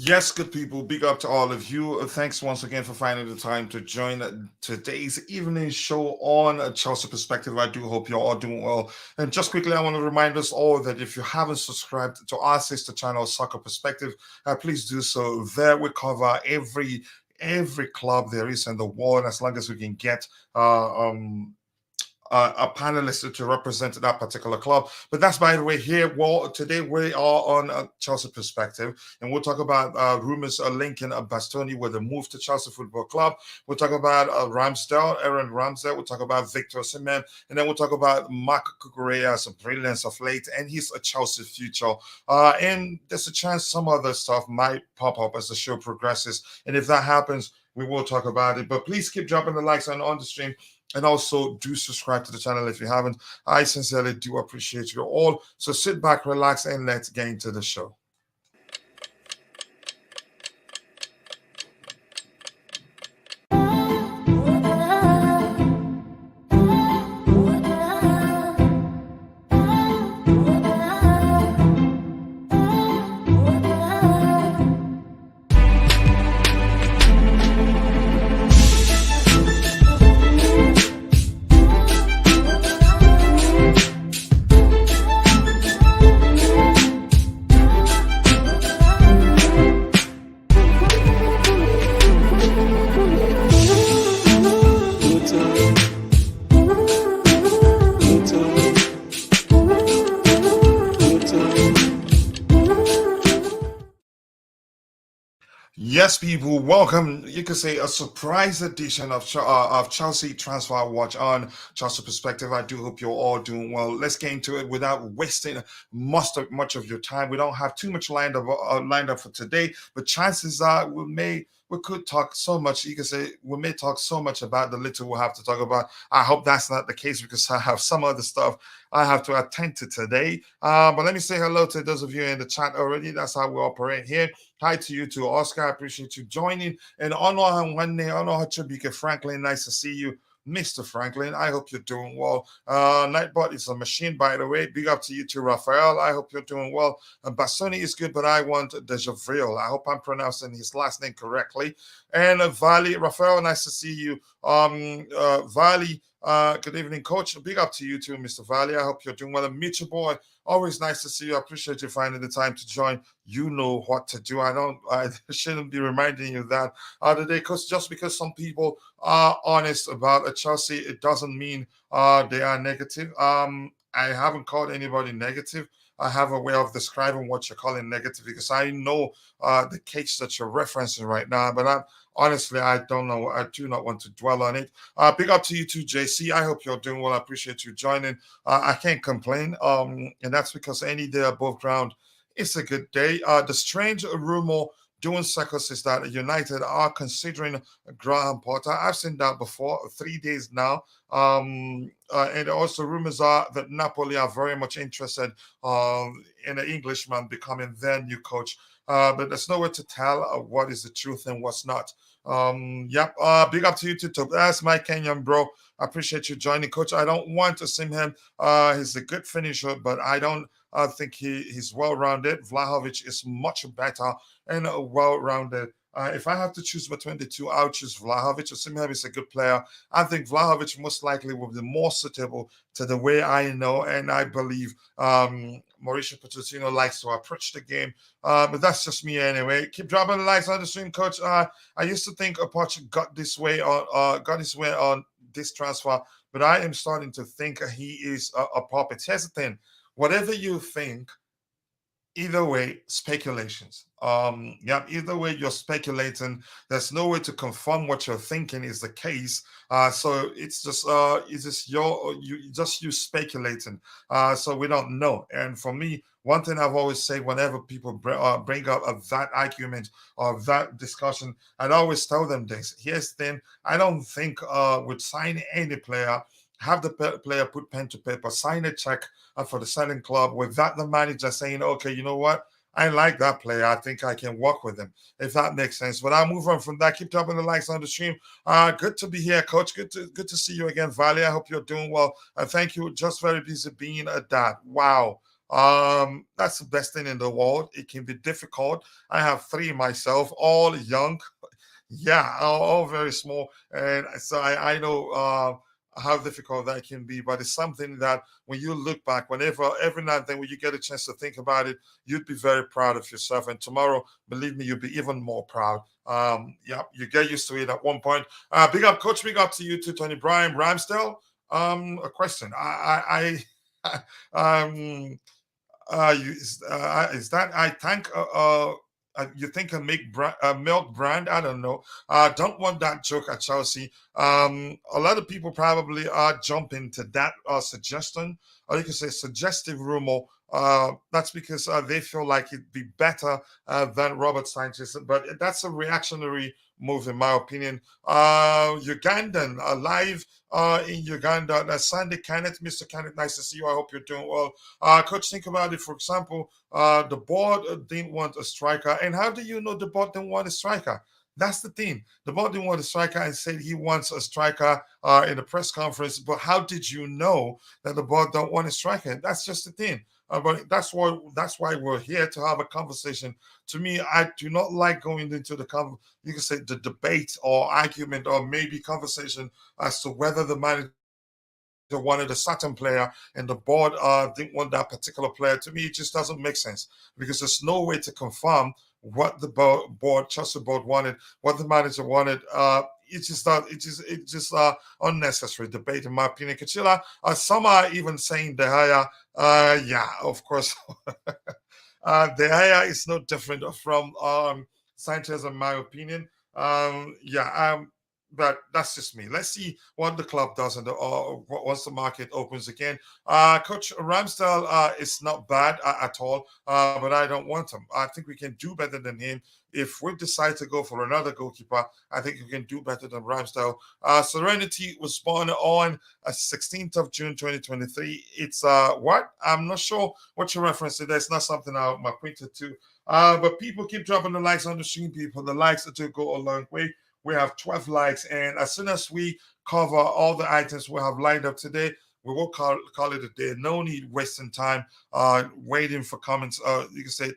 Yes, good people. Big up to all of you. Thanks once again for finding the time to join today's evening show on Chelsea Perspective. I do hope you're all doing well. And just quickly, I want to remind us all that if you haven't subscribed to our sister channel, Soccer Perspective, please do so. There we cover every club there is in the world, as long as we can get a panelist to represent that particular club. But that's by the way here. Well, today we are on Chelsea Perspective, and we'll talk about rumors linking Bastoni with a move to Chelsea Football Club. We'll talk about Ramsdale, Aaron Ramsdale. We'll talk about Victor Osimhen, and then we'll talk about Marc Cucurella's brilliance of late and his Chelsea future. And there's a chance some other stuff might pop up as the show progresses, and if that happens, we will talk about it. But please keep dropping the likes on the stream. And also do subscribe to the channel if you haven't. I sincerely do appreciate you all. So sit back, relax, and let's get into the show. Yes, people, welcome. You could say a surprise edition of Chelsea Transfer Watch on Chelsea Perspective. I do hope you're all doing well. Let's get into it without wasting much of your time. We don't have too much lined up for today, but chances are we could talk so much. You can say we may talk so much about the little we'll have to talk about. I hope that's not the case because I have some other stuff I have to attend to today. But let me say hello to those of you in the chat already. That's how we operate here. Hi to you too, Oscar. I appreciate you joining. And Ono Hachibike Franklin, nice to see you. Mr. Franklin, I hope you're doing well. Nightbot is a machine, by the way. Big up to you too, Raphael. I hope you're doing well. Bassoni is good, but I want Dejavril. I hope I'm pronouncing his last name correctly. And Vali, Raphael, nice to see you. Vali, good evening, Coach. Big up to you too, Mr. Valley. I hope you're doing well. And Mitchell Boy, always nice to see you. I appreciate you finding the time to join. You know what to do. I shouldn't be reminding you that today, because just because some people are honest about a Chelsea, it doesn't mean they are negative. I haven't called anybody negative. I have a way of describing what you're calling negative because I know the case that you're referencing right now, but honestly, I don't know. I do not want to dwell on it. Big up to you too, JC. I hope you're doing well. I appreciate you joining. I can't complain. And that's because any day above ground, it's a good day. The strange rumor doing circles is that United are considering Graham Potter. I've seen that before, 3 days now. And also rumors are that Napoli are very much interested in an Englishman becoming their new coach. But there's no way to tell what is the truth and what's not. Yep. Big up to you too. That's my Kenyan bro. I appreciate you joining, Coach. I don't want to see him. He's a good finisher, but I don't think he's well-rounded. Vlahovic is much better and well-rounded. If I have to choose between the two, I'll choose Vlahovic. Osimhen is a good player. I think Vlahovic most likely will be more suitable to the way I know and I believe Mauricio Pochettino likes to approach the game. But that's just me anyway. Keep dropping the likes on the stream, Coach. I used to think Poch got his way on this transfer, but I am starting to think he is a puppet. Here's the thing: whatever you think, either way, speculations. Yeah, either way, you're speculating. There's no way to confirm what you're thinking is the case. So it's just you speculating. So we don't know. And for me, one thing I've always said whenever people bring up that argument or that discussion, I'd always tell them this. Here's the thing: I don't think with signing any player, have the player put pen to paper, sign a check for the selling club without the manager saying, okay, you know what? I like that player. I think I can work with him, if that makes sense. But I'll move on from that. Keep dropping the likes on the stream. Good to be here, Coach. Good to see you again, Valley. I hope you're doing well. Thank you. Just very busy being a dad. Wow. That's the best thing in the world. It can be difficult. I have three myself, all young. Yeah, all very small, and so I know how difficult that can be. But it's something that when you look back, whenever every now and then when you get a chance to think about it, you'd be very proud of yourself. And tomorrow, believe me, you'll be even more proud. Yeah, you get used to it at one point. Big up, coach. Big up to you too, Tony Bryan Ramsdale. A question. Um, is that I think you think a milk brand? I don't know. Don't want that joke at Chelsea. A lot of people probably are jumping to that suggestion, or you can say suggestive rumor. That's because they feel like it'd be better than Robert Sanchez, but that's a reactionary move, in my opinion. Ugandan alive in Uganda. Sandy Kenneth, Mr. Kenneth, nice to see you. I hope you're doing well. Coach, think about it. For example, the board didn't want a striker. And how do you know the board didn't want a striker? That's the thing. The board didn't want a striker and said he wants a striker in the press conference. But how did you know that the board don't want a striker? That's just the thing. But that's why we're here to have a conversation. To me, I do not like going into you can say the debate or argument or maybe conversation as to whether the manager wanted a certain player and the board didn't want that particular player. To me, it just doesn't make sense because there's no way to confirm what the board, Chelsea board wanted, what the manager wanted. It's just unnecessary debate in my opinion. Coachila, some are even saying De Gea. Yeah, of course. De Gea is no different from Sanchez, in my opinion. Yeah, but that's just me. Let's see what the club does once the market opens again. Coach Ramsdale is not bad at all, but I don't want him. I think we can do better than him. If we decide to go for another goalkeeper, I think we can do better than Ramsdale. Serenity was born on 16th of June 2023. It's what? I'm not sure what you reference to. That's not something I'm acquainted to. But people keep dropping the likes on the stream, people. The likes do go a long way. We have 12 likes, and as soon as we cover all the items we have lined up today, we will call it a day. No need wasting time waiting for comments. You can say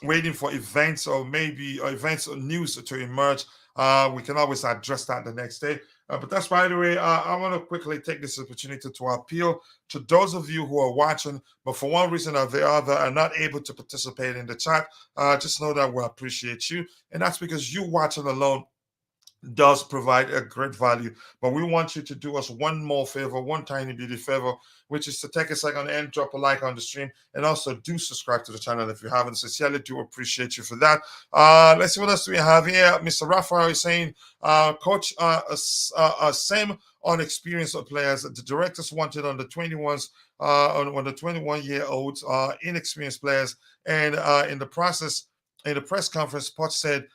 waiting for events or maybe events or news to emerge. We can always address that the next day. But that's by the way, I want to quickly take this opportunity to appeal to those of you who are watching, but for one reason or the other are not able to participate in the chat. Just know that we appreciate you. And that's because you watching alone does provide a great value. But we want you to do us one more favor, one tiny bitty favor, which is to take a second and drop a like on the stream, and also do subscribe to the channel if you haven't. Sincerely do appreciate you for that. Let's see what else do we have here. Mr. Raphael is saying, Coach, same on experience of players. The directors wanted on the 21s, on the 21-year-olds, inexperienced players, and in the process, in the press conference, Poch said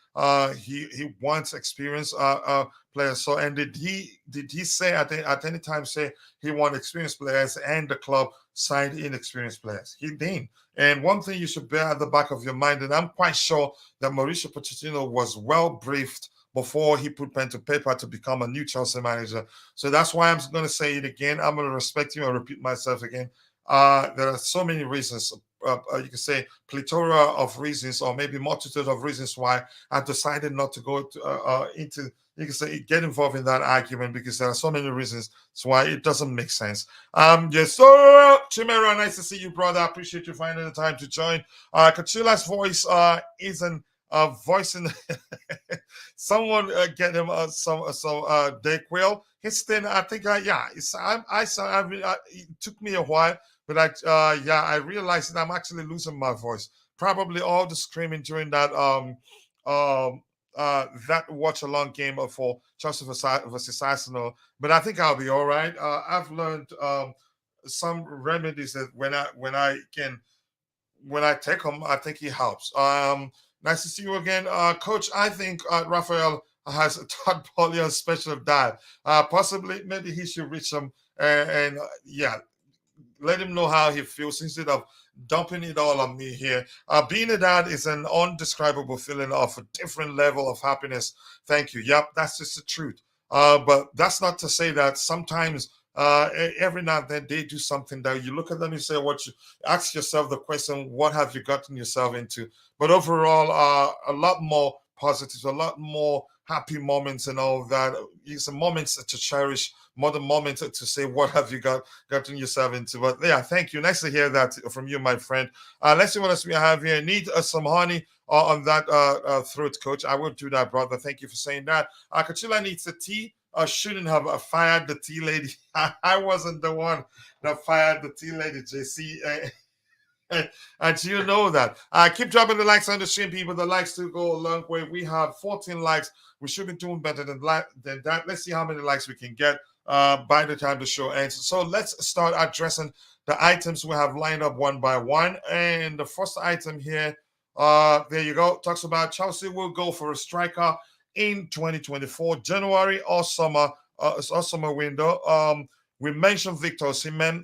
he wants experienced players. So, and did he say at any time say he wants experienced players and the club signed inexperienced players? He didn't. And one thing you should bear at the back of your mind, and I'm quite sure that Mauricio Pochettino was well briefed before he put pen to paper to become a new Chelsea manager. So that's why I'm going to say it again. I'm going to respect you and repeat myself again. There are so many reasons. You can say plethora of reasons, or maybe multitude of reasons why I decided not to go into. You can say get involved in that argument because there are so many reasons. That's why it doesn't make sense. Yes, sir. Chimera, nice to see you, brother. I appreciate you finding the time to join. Coachila's voice isn't voicing. Someone get him some Dayquil. His thing, I think, yeah. It took me a while. But I realized that I'm actually losing my voice. Probably all the screaming during that watch along game for Chelsea versus Arsenal. But I think I'll be all right. I've learned some remedies that when I take them, I think it helps. Nice to see you again, Coach. I think Raphael has a Todd Polio special diet. Possibly, maybe he should reach him and yeah. Let him know how he feels instead of dumping it all on me here. Being a dad is an undescribable feeling of a different level of happiness. Thank you. Yep, that's just the truth. But that's not to say that sometimes Every now and then they do something that you look at them, you say, what you ask yourself the question, what have you gotten yourself into? But overall, a lot more positives, a lot more happy moments and all that. It's a moments to cherish, more than moments to say, what have you gotten yourself into? But yeah, thank you. Nice to hear that from you, my friend. Let's see what else we have here. Need some honey on that throat, coach. I will do that, brother. Thank you for saying that. Coachila needs a tea. Shouldn't have fired the tea lady. I wasn't the one that fired the tea lady, JC. And you know that. Keep dropping the likes on the stream, people. The likes to go a long way. We have 14 likes. We should be doing better than that. Let's see how many likes we can get by the time the show ends. So let's start addressing the items we have lined up one by one. And the first item here, there you go, talks about Chelsea will go for a striker in 2024, January or summer window. We mentioned Victor Osimhen,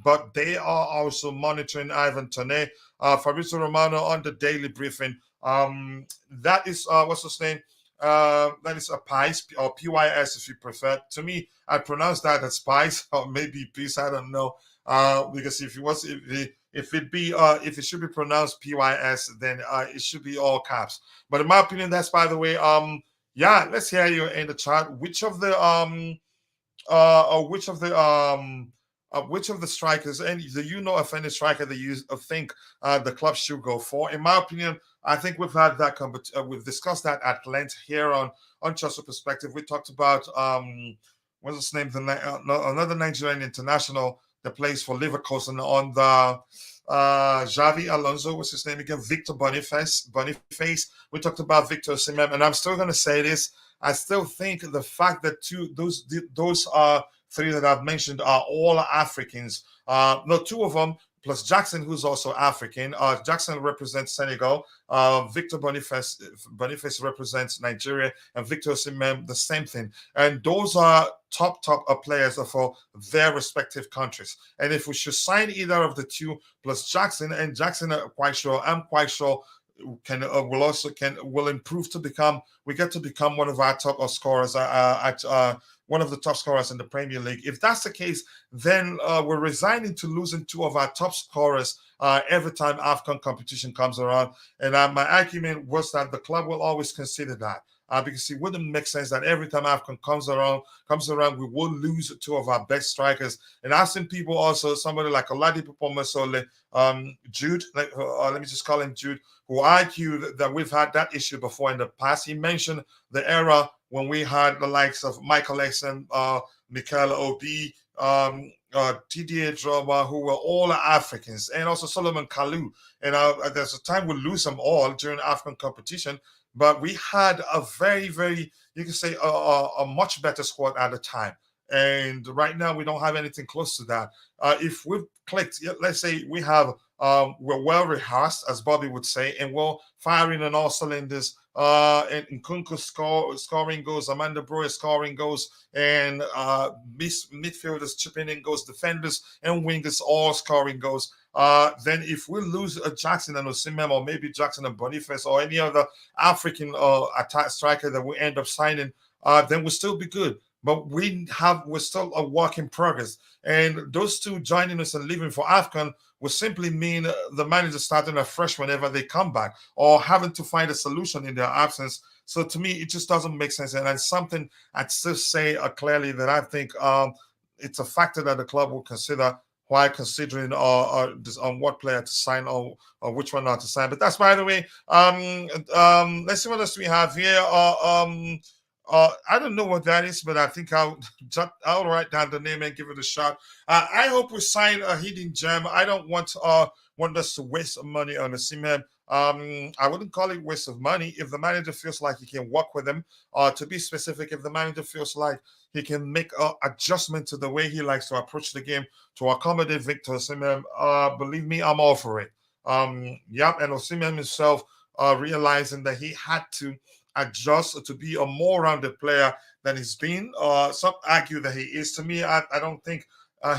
but they are also monitoring Ivan Toney. Fabrizio Romano on the daily briefing. That is what's his name? That is a Pies or PYS if you prefer. To me, I pronounce that as Pies or maybe Peace. I don't know. Because if it should be pronounced PYS, then it should be all caps. But in my opinion, that's by the way. Yeah, let's hear you in the chat. Which of the strikers, and do you know of any striker that you think the club should go for? In my opinion, I think we've had that we've discussed that at length here on Chelsea Perspective. We talked about what's his name, another Nigerian international that plays for Leverkusen on the Xavi Alonso, what's his name again? Victor Boniface. We talked about Victor Osimhen, and I'm still going to say this. I still think the fact that those are three that I've mentioned are all Africans. No, two of them plus Jackson, who's also African. Jackson represents Senegal. Victor Boniface represents Nigeria, and Victor Osimhen the same thing. And those are top players for their respective countries. And if we should sign either of the two plus Jackson, and Jackson, I'm quite sure will improve to become one of our top scorers one of the top scorers in the Premier League. If that's the case, then we're resigning to losing two of our top scorers every time AFCON competition comes around. And my argument was that the club will always consider that. Because it wouldn't make sense that every time AFCON comes around, we will lose two of our best strikers. And I've seen people also, somebody like Oladipo Pomasole, Jude, let me just call him Jude, who argued that we've had that issue before in the past. He mentioned the era when we had the likes of Michael Essien, Mikel Obi, TDA Drama, who were all Africans, and also Solomon Kalou. And there's a time we lose them all during African competition, but we had a very, very, you can say, a much better squad at the time. And right now, we don't have anything close to that. If we've clicked, let's say we have, we're well rehearsed, as Bobby would say, and we're firing on all cylinders. And Nkunku scoring goals, Amanda Broya scoring goals, and midfielders chipping in goals, defenders and wingers all scoring goals. Then if we lose a Jackson and Osimhen, or maybe Jackson and Boniface, or any other African attack striker that we end up signing, then we'll still be good. But we're still a work in progress. And those two joining us and leaving for AFCON will simply mean the manager starting afresh whenever they come back, or having to find a solution in their absence. So to me, it just doesn't make sense. And it's something I'd still say clearly that I think it's a factor that the club will consider while considering on what player to sign or which one not to sign. But that's, by the way. Let's see what else we have here. I don't know what that is, but I think I'll write down the name and give it a shot. I hope we sign a hidden gem. I don't want us to waste money on Osimhen. I wouldn't call it waste of money if the manager feels like he can work with him. To be specific, if the manager feels like he can make an adjustment to the way he likes to approach the game to accommodate Victor Osimhen, believe me, I'm all for it. And Osimhen himself realizing that he had to adjust to be a more rounded player than he's been. Some argue that he is. To me, I don't think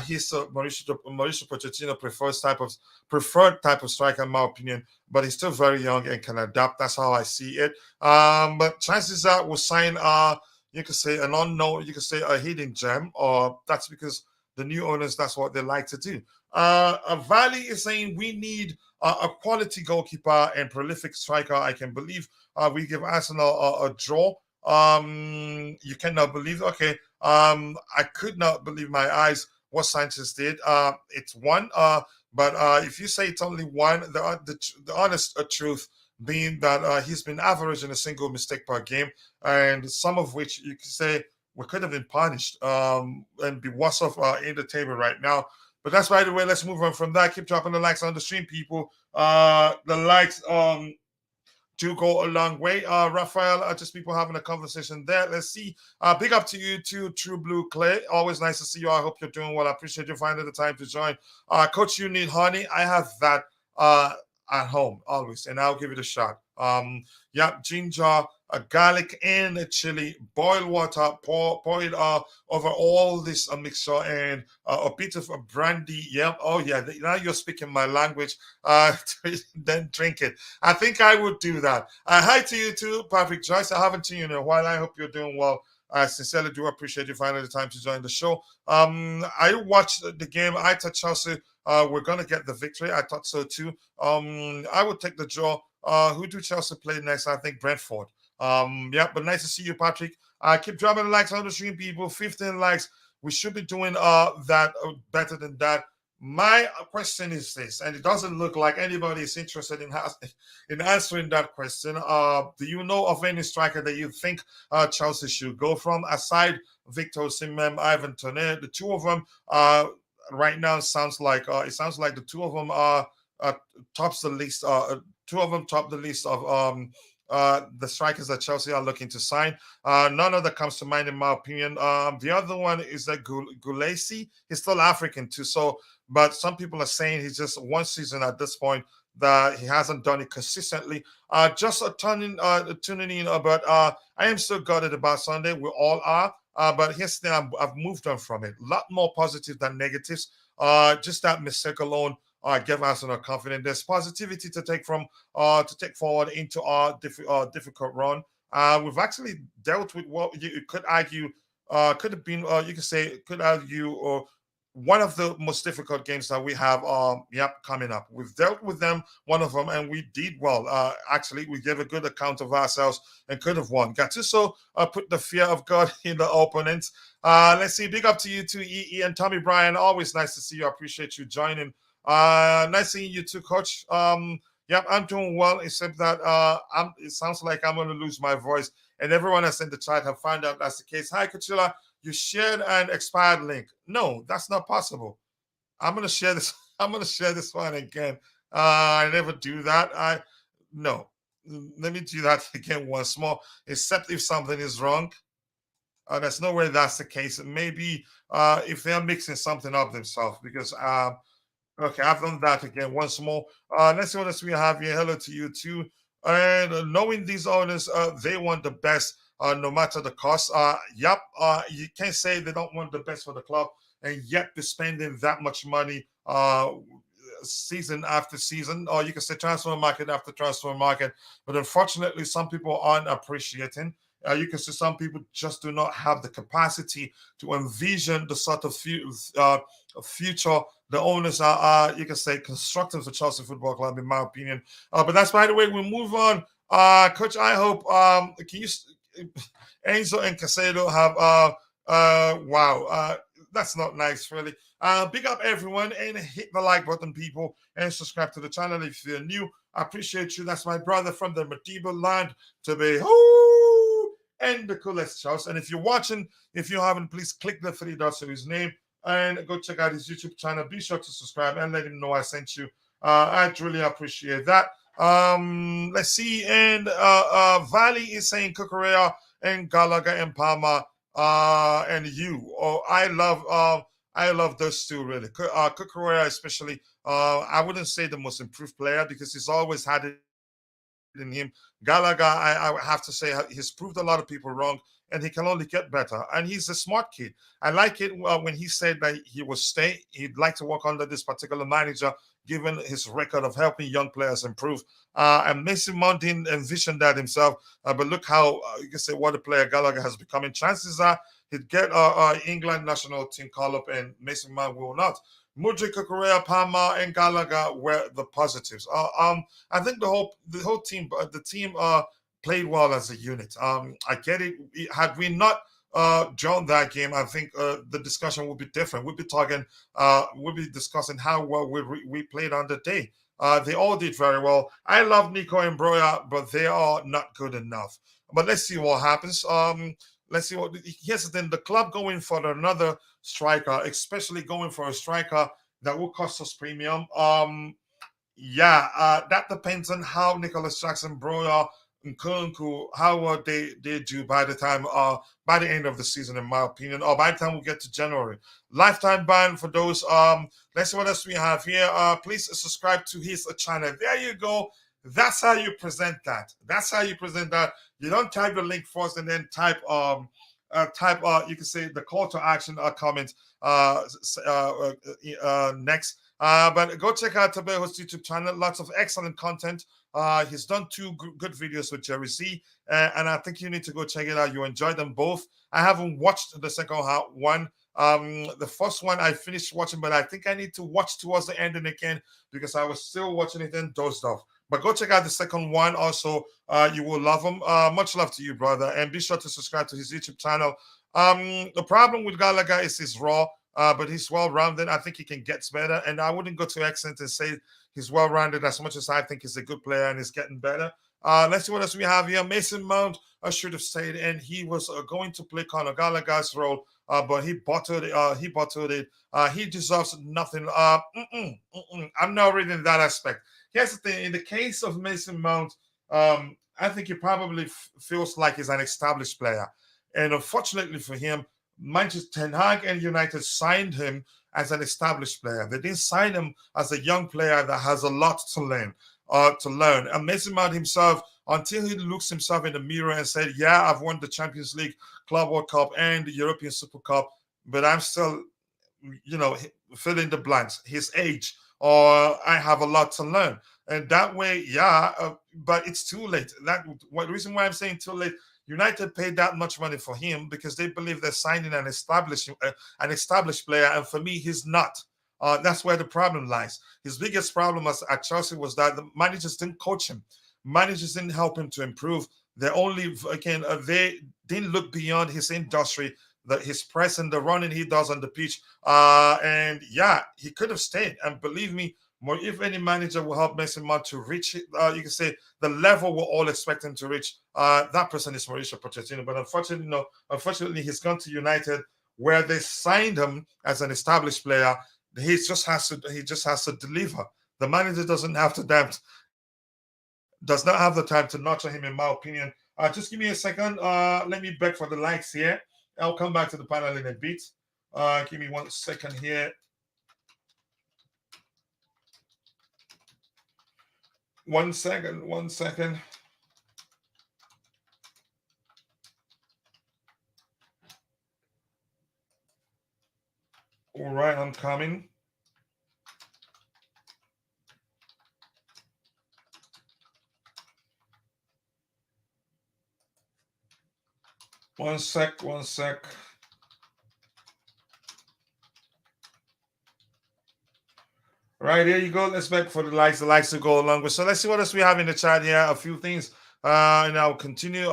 he's a Mauricio Pochettino preferred type of striker, in my opinion. But he's still very young and can adapt. That's how I see it. But chances are we'll sign you could say an unknown, you could say a hidden gem, or that's because the new owners, that's what they like to do. Valley is saying we need a quality goalkeeper and prolific striker. I can believe we give Arsenal a draw. You cannot believe. Okay. I could not believe my eyes what Sanchez did. It's one. But if you say it's only one, the honest truth being that he's been averaging a single mistake per game, and some of which you could say we could have been punished and be worse off in the table right now. But that's by the way. Let's move on from that. Keep dropping the likes on the stream, people. The likes do go a long way. Raphael, just people having a conversation there. Let's see. Big up to you too, True Blue Clay. Always nice to see you. I hope you're doing well. I appreciate you finding the time to join. Coach, you need honey. I have that at home always, and I'll give it a shot. Yeah, ginger, garlic, and a chili. Boil water, pour it over all this mixture, and a bit of a brandy. Yeah. Oh yeah. Now you're speaking my language. Then drink it. I think I would do that. Hi to you too, Patrick Joyce. I haven't seen you in a while. I hope you're doing well. I sincerely do appreciate you finding the time to join the show. I watched the game. I thought Chelsea we're gonna get the victory. I thought so too. I would take the draw. Who do Chelsea play next? I think Brentford. Yeah, but nice to see you, Patrick. Keep dropping the likes on the stream, people. 15 likes. We should be doing that better than that. My question is this, and it doesn't look like anybody is interested in answering that question. Do you know of any striker that you think Chelsea should go from aside Victor Osimhen, Ivan Toney? The two of them right now sounds like the two of them are tops the list. Two of them top the list of the strikers that Chelsea are looking to sign. None of that comes to mind in my opinion. The other one is that Gulasi. He's still African too, so but some people are saying he's just one season at this point that he hasn't done it consistently. Just a tuning in, but I am still gutted about Sunday. We all are. But here's the thing, I've moved on from it. A lot more positive than negatives. Just that mistake alone gave Arsenal confidence. There's positivity to take forward into our difficult run. We've actually dealt with what you could argue could have been, you could say, could argue, one of the most difficult games that we have coming up. We've dealt with them, one of them, and we did well. Actually, we gave a good account of ourselves and could have won. Gattuso put the fear of God in the opponents. Let's see. Big up to you too, EE and Tommy Bryan. Always nice to see you. I appreciate you joining. Nice seeing you too, Coach. Yep, I'm doing well, except that it sounds like I'm going to lose my voice. And everyone that's in the chat have found out that's the case. Hi, Coachila. You shared an expired link. No, that's not possible. I'm gonna share this. I'm gonna share this one again. I never do that. No. Let me do that again once more. Except if something is wrong. There's no way that's the case. Maybe if they're mixing something up themselves. Because okay, I've done that again once more. Let's see what else we have here. Hello to you too. And knowing these owners, they want the best. No matter the cost. You can't say they don't want the best for the club and yet be spending that much money season after season, or you can say transfer market after transfer market. But unfortunately, some people aren't appreciating. You can see some people just do not have the capacity to envision the sort of future the owners are, you can say, constructing for Chelsea Football Club, in my opinion. But that's by the way, we move on. Coach, I hope, can you... Enzo and Casado have wow, that's not nice really. Big up everyone and hit the like button, people, and subscribe to the channel if you're new. I appreciate you. That's my brother from the medieval land to be and the coolest house. And if you're watching, if you haven't, please click the three dots to his name and go check out his YouTube channel. Be sure to subscribe and let him know I sent you. I'd really appreciate that. Let's see, and Valley is saying Cucurella and Gallagher and Palmer and you. I love those two really. Cucurella especially. I wouldn't say the most improved player because he's always had it in him. Gallagher, I have to say, he's proved a lot of people wrong, and he can only get better. And he's a smart kid. I like it when he said that he would stay. He'd like to work under this particular manager, given his record of helping young players improve. And Mason Mount didn't envision that himself. But look how you can say what a player Gallagher has become. And chances are he'd get England national team call up, and Mason Mount will not. Mudryk, Cucurella, Palmer, and Gallagher were the positives. I think the whole team, the team played well as a unit. I get it. Had we not drawn that game, I think the discussion would be different. We'll be discussing how well we played on the day. They all did very well. I love Nico and Broya, but they are not good enough. But let's see what happens. Let's see what. Here's the thing: the club going for another striker, especially going for a striker that will cost us premium. That depends on how Nicholas Jackson, Broya, Nkunku, how they do by the end of the season, in my opinion, or by the time we get to January. Lifetime ban for those. Let's see what else we have here. Please subscribe to his channel. There you go. That's how you present that. You don't type the link first and then type you can say the call to action comment next. But go check out Tabeho's YouTube channel. Lots of excellent content. He's done two good videos with Jerry C, and I think you need to go check it out. You enjoy them both. I haven't watched the second one. The first one I finished watching, but I think I need to watch towards the ending again because I was still watching it and dozed off. But go check out the second one also. You will love him. Much love to you, brother. And be sure to subscribe to his YouTube channel. The problem with Gallagher is he's raw, but he's well-rounded. I think he can get better. And I wouldn't go to accent and say he's well-rounded as much as I think he's a good player and he's getting better. Let's see what else we have here. Mason Mount should have stayed, and he was going to play Conor Gallagher's role, but he bottled it. He deserves nothing. I'm not reading that aspect. Here's the thing. In the case of Mason Mount, I think he probably feels like he's an established player. And unfortunately for him, Manchester Ten Hag and United signed him as an established player. They didn't sign him as a young player that has a lot to learn. And Mason Mount himself, until he looks himself in the mirror and said, yeah, I've won the Champions League, Club World Cup, and the European Super Cup, but I'm still, fill in the blanks, his age, or I have a lot to learn. And that way, but it's too late. The reason why I'm saying too late, United paid that much money for him because they believe they're signing an established player, and for me, he's not. That's where the problem lies. His biggest problem at Chelsea was that the managers didn't coach him. Managers didn't help him to improve. They didn't look beyond his industry, his press and the running he does on the pitch. He could have stayed. And believe me, if any manager will help Mason Mount to reach, you can say the level we're all expecting him to reach, that person is Mauricio Pochettino. But unfortunately, he's gone to United, where they signed him as an established player. He just has to deliver. The manager does not have the time to nurture him, in my opinion. Just give me a second. Let me beg for the likes here. I'll come back to the panel in a bit. Give me 1 second here. 1 second. 1 second. All right, I'm coming. One sec. Right, here you go. Let's back for the likes to go along with. So let's see what else we have in the chat here. A few things. And I'll continue.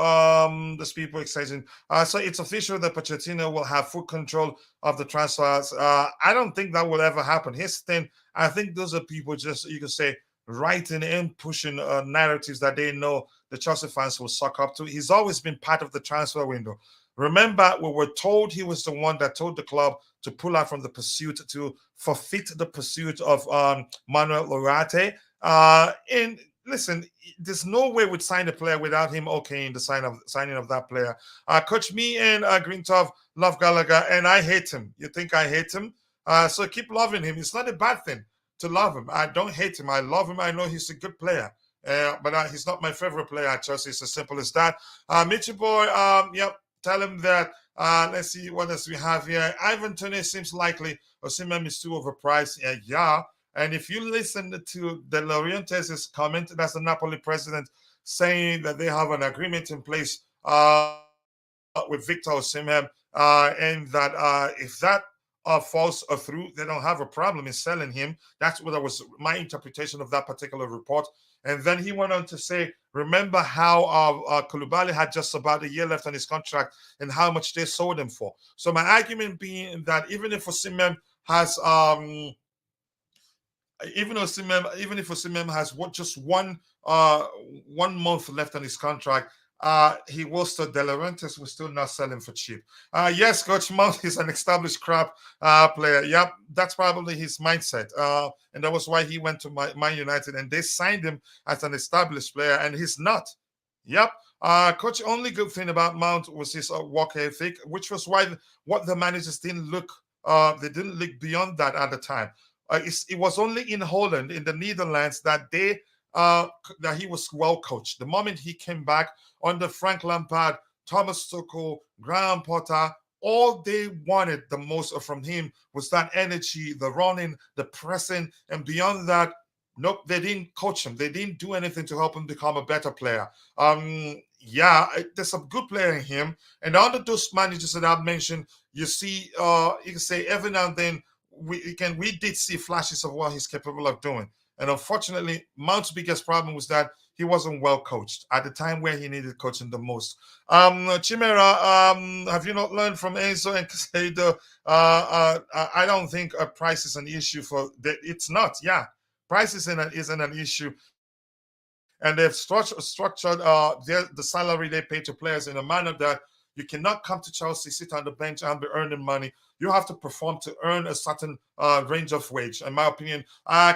There's people exciting. So it's official that Pochettino will have full control of the transfers. I don't think that will ever happen. Here's the thing. I think those are people just, you could say, writing and pushing narratives that they know the Chelsea fans will suck up to. He's always been part of the transfer window. Remember, we were told he was the one that told the club to pull out from the pursuit, to forfeit the pursuit of Manuel Ugarte. And listen, there's no way we'd sign a player without him okaying the signing of that player. Coach, me and Greentov love Gallagher, and I hate him. You think I hate him? So keep loving him. It's not a bad thing to love him. I don't hate him. I love him. I know he's a good player. But he's not my favorite player at Chelsea. It's as simple as that. Mitchell boy, tell him that. Let's see what else we have here. Ivan Toney seems likely. Osimhen is too overpriced. Yeah. And if you listen to De Laurentiis' comment, that's the Napoli president, saying that they have an agreement in place with Victor Osimhen, and that if that falls through, they don't have a problem in selling him. That's what was my interpretation of that particular report. And then he went on to say, remember how Koulibaly had just about a year left on his contract and how much they sold him for. So my argument being that even if Osimhen has even if Osimhen has just 1 month left on his contract, he will still De Laurentiis will still not sell him for cheap. Yes, Coach Mount is an established crap player. Yep, that's probably his mindset. And that was why he went to Man United and they signed him as an established player, and he's not. Yep. Coach, only good thing about Mount was his work ethic, which was why what the managers didn't look. They didn't look beyond that at the time. It was only in Holland, in the Netherlands, that that he was well coached. The moment he came back under Frank Lampard, Thomas Tuchel, Graham Potter, all they wanted the most from him was that energy, the running, the pressing, and beyond that, nope, they didn't coach him. They didn't do anything to help him become a better player. Yeah, there's a good player in him, and under those managers that I've mentioned, you see, you can say every now and then we did see flashes of what he's capable of doing. And unfortunately, Mount's biggest problem was that he wasn't well coached at the time where he needed coaching the most. Chimera, have you not learned from Enzo and Casado? I don't think a price is an issue for that. It's not. Yeah, price isn't an issue. And they've structured the salary they pay to players in a manner that you cannot come to Chelsea, sit on the bench, and be earning money. You have to perform to earn a certain range of wage, in my opinion.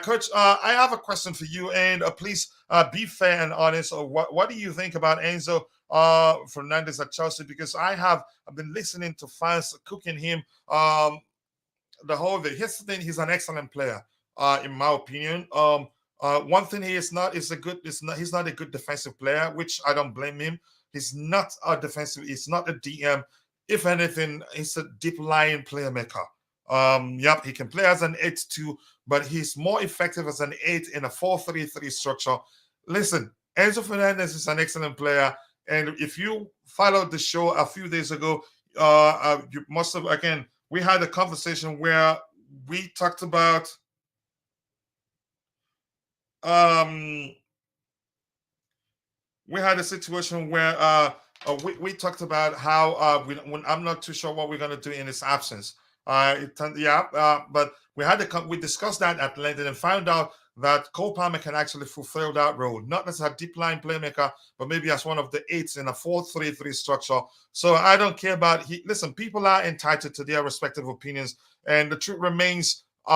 Coach, I have a question for you, and please be fair and honest. What do you think about Enzo Fernandez at Chelsea? Because I've been listening to fans cooking him the whole day. Here's the thing: he's an excellent player, in my opinion. One thing he is not is he's not a good defensive player, which I don't blame him. He's not a defensive. He's not a DM. If anything, he's a deep lying playmaker. Yep, he can play as an 8-2, but he's more effective as an 8 in a 4-3-3 structure. Listen, Enzo Fernandez is an excellent player, and if you followed the show a few days ago, you must have again. We had a conversation where we talked about we had a situation where we talked about how when I'm not too sure what we're going to do in his absence. But we discussed that at length and found out that Cole Palmer can actually fulfill that role, not as a deep line playmaker, but maybe as one of the 8s in a 4-3-3 structure. So I don't care about listen, people are entitled to their respective opinions, and the truth remains we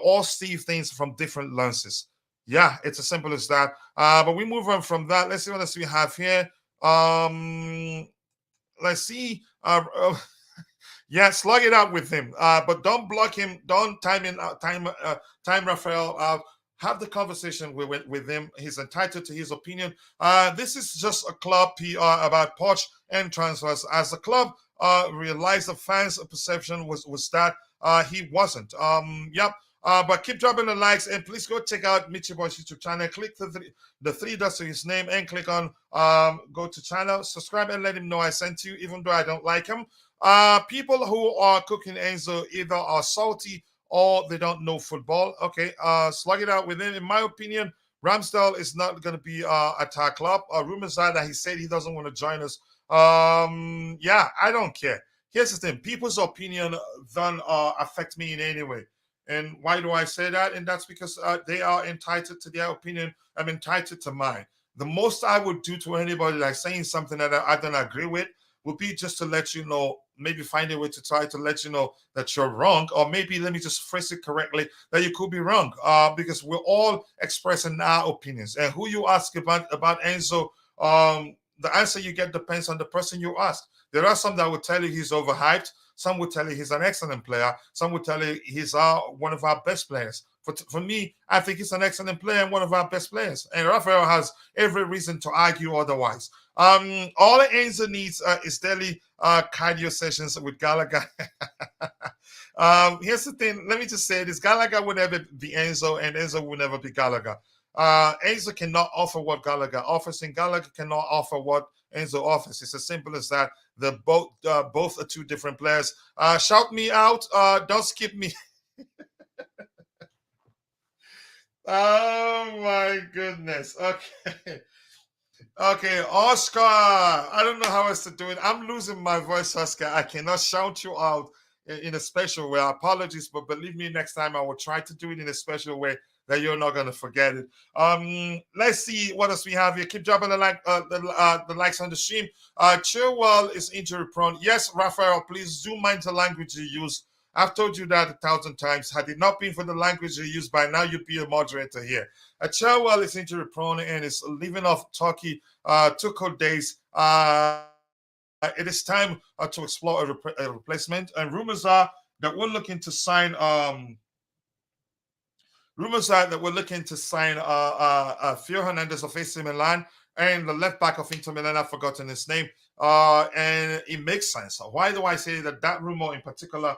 all see things from different lenses. Yeah, it's as simple as that. But we move on from that. Let's see what else we have here. Let's see. Yeah, slug it out with him. But don't block him. Don't time Raphael out. Have the conversation with him. He's entitled to his opinion. This is just a club PR about Poch and transfers. As the club realized the fans' perception was that he wasn't. Yep. But keep dropping the likes and please go check out Michi Boy's YouTube channel. Click the three dots to his name and click on go to channel, subscribe and let him know I sent you, even though I don't like him. People who are cooking Enzo either are salty or they don't know football. Okay, slug it out with him. In my opinion, Ramsdale is not going to be at our club. Rumors are that he said he doesn't want to join us. Yeah, I don't care. Here's the thing: people's opinion don't affect me in any way. And why do I say that? And that's because they are entitled to their opinion. I'm entitled to mine. The most I would do to anybody like saying something that I don't agree with would be just to let you know, maybe find a way to try to let you know that you're wrong, or maybe let me just phrase it correctly, that you could be wrong, because we're all expressing our opinions. And who you ask about Enzo, the answer you get depends on the person you ask. There are some that will tell you he's overhyped. Some would tell you he's an excellent player. Some would tell you he's one of our best players. For me, I think he's an excellent player and one of our best players. And Rafael has every reason to argue otherwise. All Enzo needs is daily cardio sessions with Gallagher. Here's the thing. Let me just say this: Gallagher will never be Enzo, and Enzo will never be Gallagher. Enzo cannot offer what Gallagher offers, and Gallagher cannot offer what Enzo offers. It's as simple as that. They're both are two different players. Shout me out. Don't skip me. Oh my goodness. Okay. Okay, Oscar. I don't know how else to do it. I'm losing my voice, Oscar. I cannot shout you out in a special way. Apologies, but believe me, next time I will try to do it in a special way that you're not gonna forget it. Let's see what else we have here. Keep dropping the likes on the stream. Chilwell is injury prone. Yes, Raphael, please do mind the language you use. I've told you that 1,000 times. Had it not been for the language you use, by now you'd be a moderator here. Chilwell is injury prone and is leaving off Turkey Tuchel days. It is time to explore a replacement. And rumors are that we're looking to sign. Rumors are that we're looking to sign Theo Hernandez of AC Milan and the left back of Inter Milan. I've forgotten his name. And it makes sense. Why do I say that rumor in particular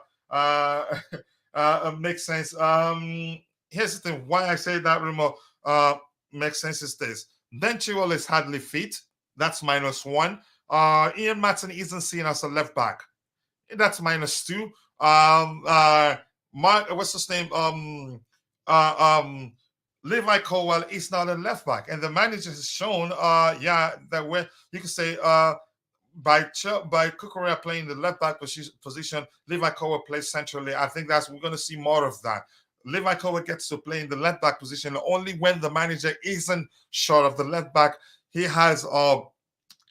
makes sense? Here's the thing. Why I say that rumor makes sense is this. Ben Chilwell is hardly fit. That's -1. Ian Matson isn't seen as a left back. That's -2. What's his name? Levi Colwell is not a left back, and the manager has shown, that when you can say, by Cucurella playing the left back position, Levi Colwell plays centrally. I think we're going to see more of that. Levi Colwell gets to play in the left back position only when the manager isn't sure of the left back he has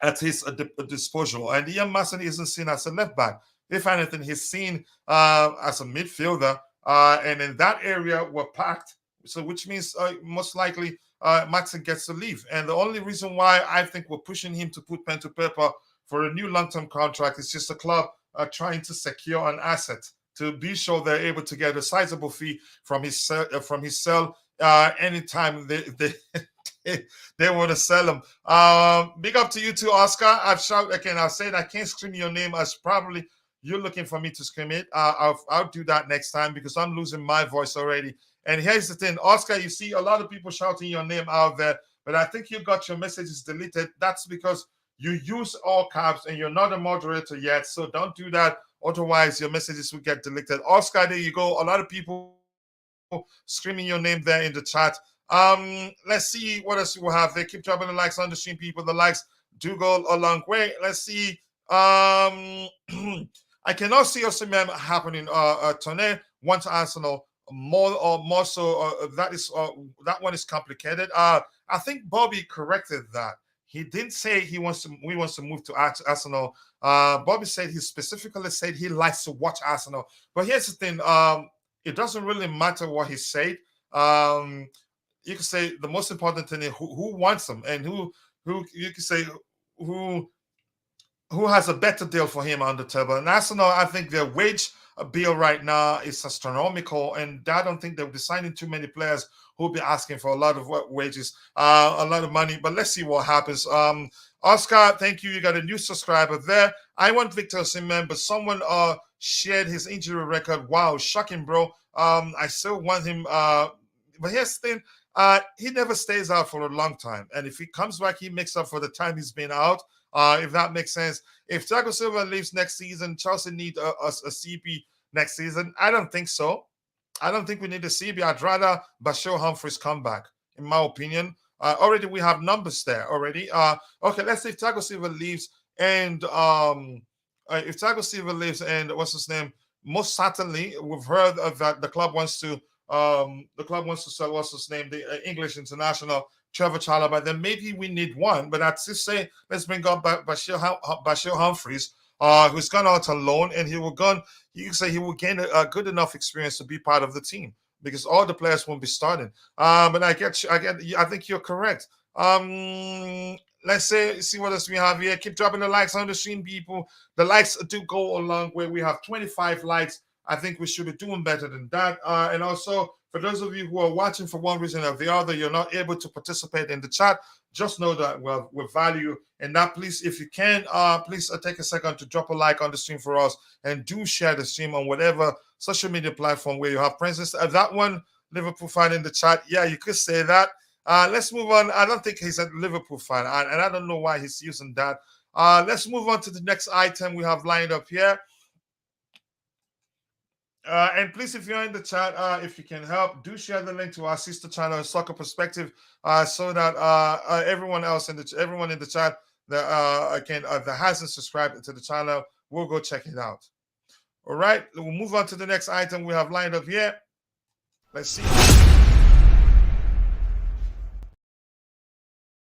at his disposal. And Ian Mason isn't seen as a left back. If anything, he's seen as a midfielder. And in that area, we're packed. So which means most likely Matson gets to leave. And the only reason why I think we're pushing him to put pen to paper for a new long-term contract is just the club trying to secure an asset to be sure they're able to get a sizable fee from his sale anytime they they want to sell him. Big up to you too, Oscar. I've shouted again. I said I can't scream your name as probably you're looking for me to scream it. I'll do that next time because I'm losing my voice already. And here's the thing, Oscar, you see a lot of people shouting your name out there, but I think you got your messages deleted. That's because you use all caps and you're not a moderator yet. So don't do that. Otherwise, your messages will get deleted. Oscar, there you go. A lot of people screaming your name there in the chat. Let's see what else we'll have. They keep dropping the likes on the stream, people. The likes do go a long way. Let's see. I cannot see Osimhen happening. Tone wants Arsenal more so. That one is complicated. I think Bobby corrected that. He didn't say he wants to move to Arsenal. Bobby said he specifically said he likes to watch Arsenal. But here's the thing. It doesn't really matter what he said. You can say the most important thing is who wants him and who you can say who has a better deal for him on the table. And Arsenal, I think their wage bill right now is astronomical, and I don't think they'll be signing too many players who'll be asking for a lot of wages, a lot of money. But let's see what happens. Oscar, thank you. You got a new subscriber there. I want Victor Osimhen, but someone shared his injury record. Wow, shocking, bro. I still want him. But here's the thing. He never stays out for a long time. And if he comes back, he makes up for the time he's been out. If that makes sense. If Thiago Silva leaves next season, Chelsea need a CP next season. I don't think so. I don't think we need a CP. I'd rather Bashir Humphries come back, in my opinion. Already we have numbers there already. Okay, let's say if Thiago Silva leaves and what's his name? Most certainly, we've heard of that the club wants to sell what's his name, the English international Trevor Chalobah. Then maybe we need one, but I'd just say let's bring up Bashir Humphries, who's gone out on loan, and he will gain a good enough experience to be part of the team because all the players won't be starting. But I think you're correct. let's see what else we have here. Keep dropping the likes on the stream, people. The likes do go a long way. We have 25 likes. I think we should be doing better than that. And also, for those of you who are watching for one reason or the other, you're not able to participate in the chat. Just know that we value and that. Please, if you can, please take a second to drop a like on the stream for us, and do share the stream on whatever social media platform where you have presence. That one, Liverpool fan in the chat. Yeah, you could say that. Let's move on. I don't think he's a Liverpool fan, and I don't know why he's using that. Let's move on to the next item we have lined up here. And please, if you're in the chat, if you can help, do share the link to our sister channel, Soccer Perspective, so that everyone in the chat that hasn't subscribed to the channel will go check it out. All right, we'll move on to the next item we have lined up here. Let's see.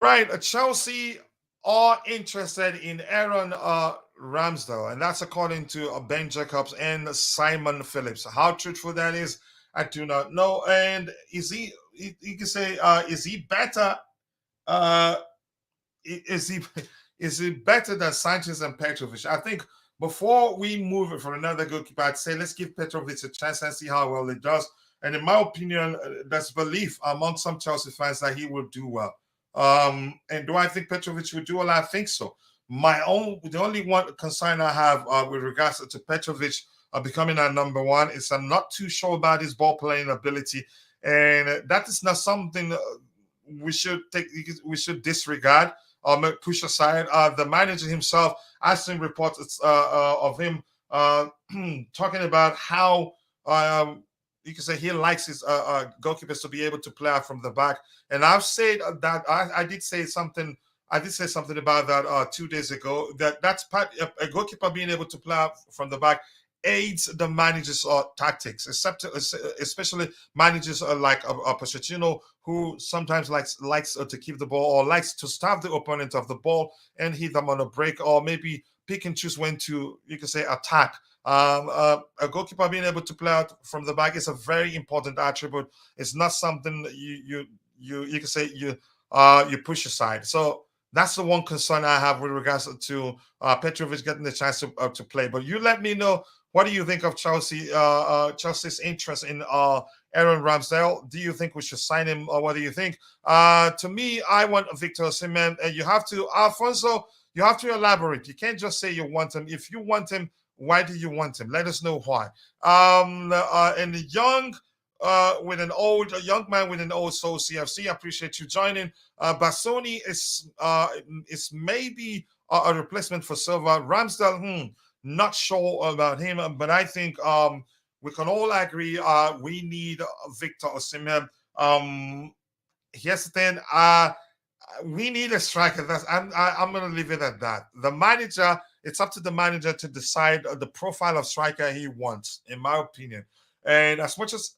Right, Chelsea are interested in Aaron Ramsdale, and that's according to Ben Jacobs and Simon Phillips. How truthful that is, I do not know. And is he? You can say, is he better? Is he better than Sanchez and Petrovic? I think before we move it for another goalkeeper, I'd say let's give Petrovic a chance and see how well he does. And in my opinion, there's belief among some Chelsea fans that he will do well. And do I think Petrovic will do well? I think so. The only one concern I have with regards to Petrovic becoming our number one is I'm not too sure about his ball playing ability, and that is not something we should disregard or push aside. The manager himself, I've seen reports of him talking about how you can say he likes his goalkeepers to be able to play out from the back. And I've said that I did say something. I did say something about that 2 days ago. That's part a goalkeeper being able to play out from the back aids the manager's tactics, especially managers like Pochettino, who sometimes likes to keep the ball or likes to starve the opponent of the ball and hit them on a break, or maybe pick and choose when to, you can say, attack. A goalkeeper being able to play out from the back is a very important attribute. It's not something you can say you push aside. So that's the one concern I have with regards to Petrovic getting the chance to play. But you let me know, what do you think of Chelsea's interest in Aaron Ramsdale? Do you think we should sign him, or what do you think? To me, I want Victor Osimhen, and you have to, Alfonso, you have to elaborate. You can't just say you want him. If you want him, why do you want him? Let us know why. And a young man with an old soul, CFC, I appreciate you joining. Bastoni is maybe a replacement for Silva. Ramsdale, not sure about him, but I think we can all agree we need Victor Osimhen. Here's the thing, we need a striker. I'm going to leave it at that. The manager, it's up to the manager to decide the profile of striker he wants, in my opinion. And as much as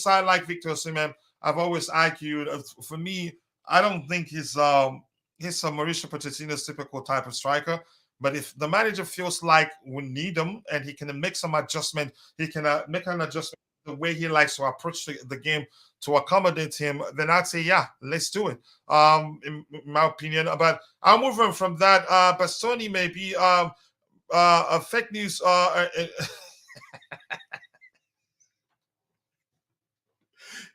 I like Victor Osimhen, I've always argued, for me, I don't think he's a Mauricio Pochettino's typical type of striker. But if the manager feels like we need him and he can make some adjustment, he can make an adjustment the way he likes to approach the game to accommodate him, then I'd say, yeah, let's do it. In my opinion. But I'll move on from that. Bastoni may be a fake news.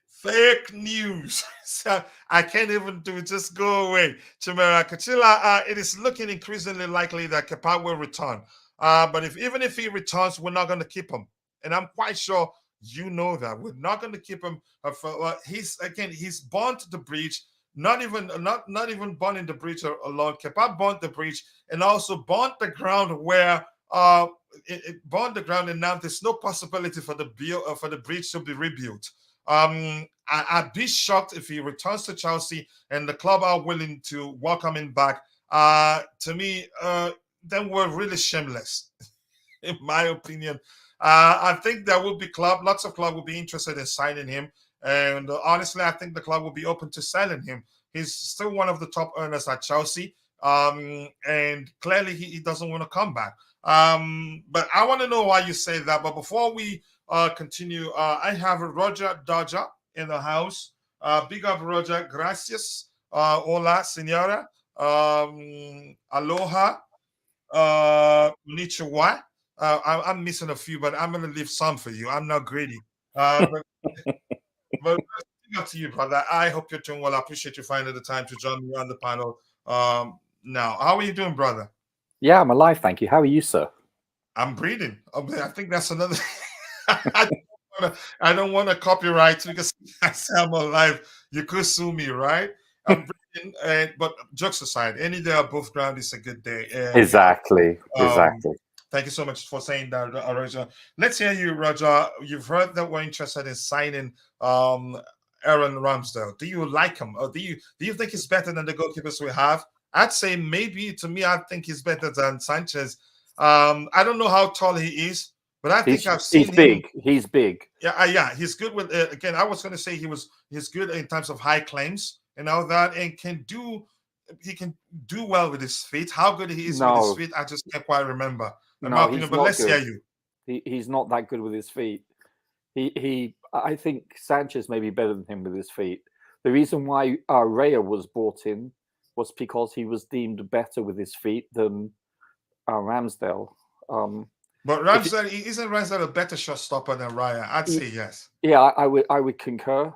Fake news. So I can't even do it. Just go away. Chimera Coachila, it is looking increasingly likely that Kepa will return. But even if he returns, we're not going to keep him. And I'm quite sure you know that. We're not going to keep him. He's burnt the breach. Not even burning the breach alone. Kepa burnt the breach and also burnt the ground where it burned the ground, and now there's no possibility for the breach to be rebuilt. I'd be shocked if he returns to Chelsea and the club are willing to welcome him back. To me, then we're really shameless, in my opinion. I think there will be lots of clubs will be interested in signing him. And honestly, I think the club will be open to selling him. He's still one of the top earners at Chelsea. And clearly he doesn't want to come back. But I want to know why you say that. But before we continue, I have Roger Dodger in the house. Big up, Roger. Gracias. Hola, senora. Aloha, Konnichiwa. I'm missing a few, but I'm gonna leave some for you. I'm not greedy. But up to you, brother. I hope you're doing well. I appreciate you finding the time to join me on the panel. Now, how are you doing, brother? Yeah, I'm alive, thank you. How are you, sir? I'm breathing. I think that's another. I don't want to copyright because I say I'm alive. You could sue me, right? I'm breathing, but jokes aside, any day above ground is a good day. And Exactly, um, exactly. thank you so much for saying that, Roger. Let's hear you, Roger. You've heard that we're interested in signing um, Aaron Ramsdale. Do you like him, or do you think he's better than the goalkeepers we have? I'd say maybe. To me, I think he's better than Sanchez. I don't know how tall he is, but I think I've He's seen him. big. He's big. Yeah, yeah, he's good with. Again, I was going to say he's good in terms of high claims and all that, and he can do well with his feet. How good he is with his No, feet, I just can't quite remember, in my no, opinion. he's But not let's hear good. you. He's not that good with his feet. I think Sanchez may be better than him with his feet. The reason why Raya was brought in was because he was deemed better with his feet than Ramsdale. Um, But if isn't Ramsdale a better shot stopper than Raya? I'd say yes. Yeah, I would concur.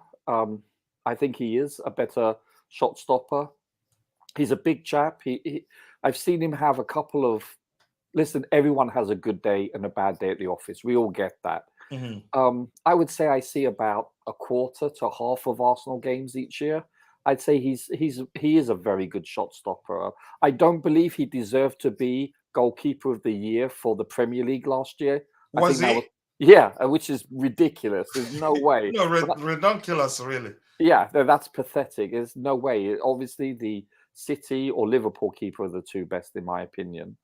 I think he is a better shot stopper. He's a big chap. I've seen him have a couple of. Listen, everyone has a good day and a bad day at the office. We all get that. Mhm. I would say I see about a quarter to half of Arsenal games each year. I'd say he is a very good shot stopper. I don't believe he deserved to be goalkeeper of the year for the Premier League last year. I Was think that was, he? yeah, which is ridiculous. There's no way. No, But redonkulous, really. yeah, that's pathetic. There's no way. Obviously, the City or Liverpool keeper are the two best, in my opinion.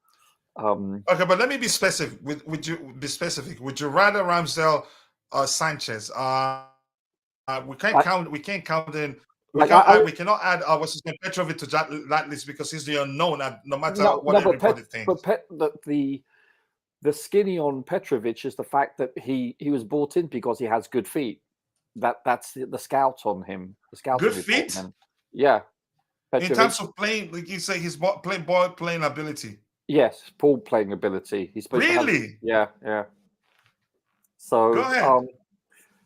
Um, Okay, but let me be specific. Would you be specific? Would you rather Ramsdale or Sanchez? We can't count. I We can't count in. like We I cannot add what's his name Petrovic to that list because he's the unknown. And no matter no what no, everybody thinks. the skinny on Petrovic is the fact that he was brought in because he has good feet. That's the scout on him, the scouting Good report feet on him. Yeah, in Petrovic. terms of playing, like you say, his ball playing ability. Yes, ball playing ability. He's supposed to have. Really? Yeah, yeah. Go So, ahead.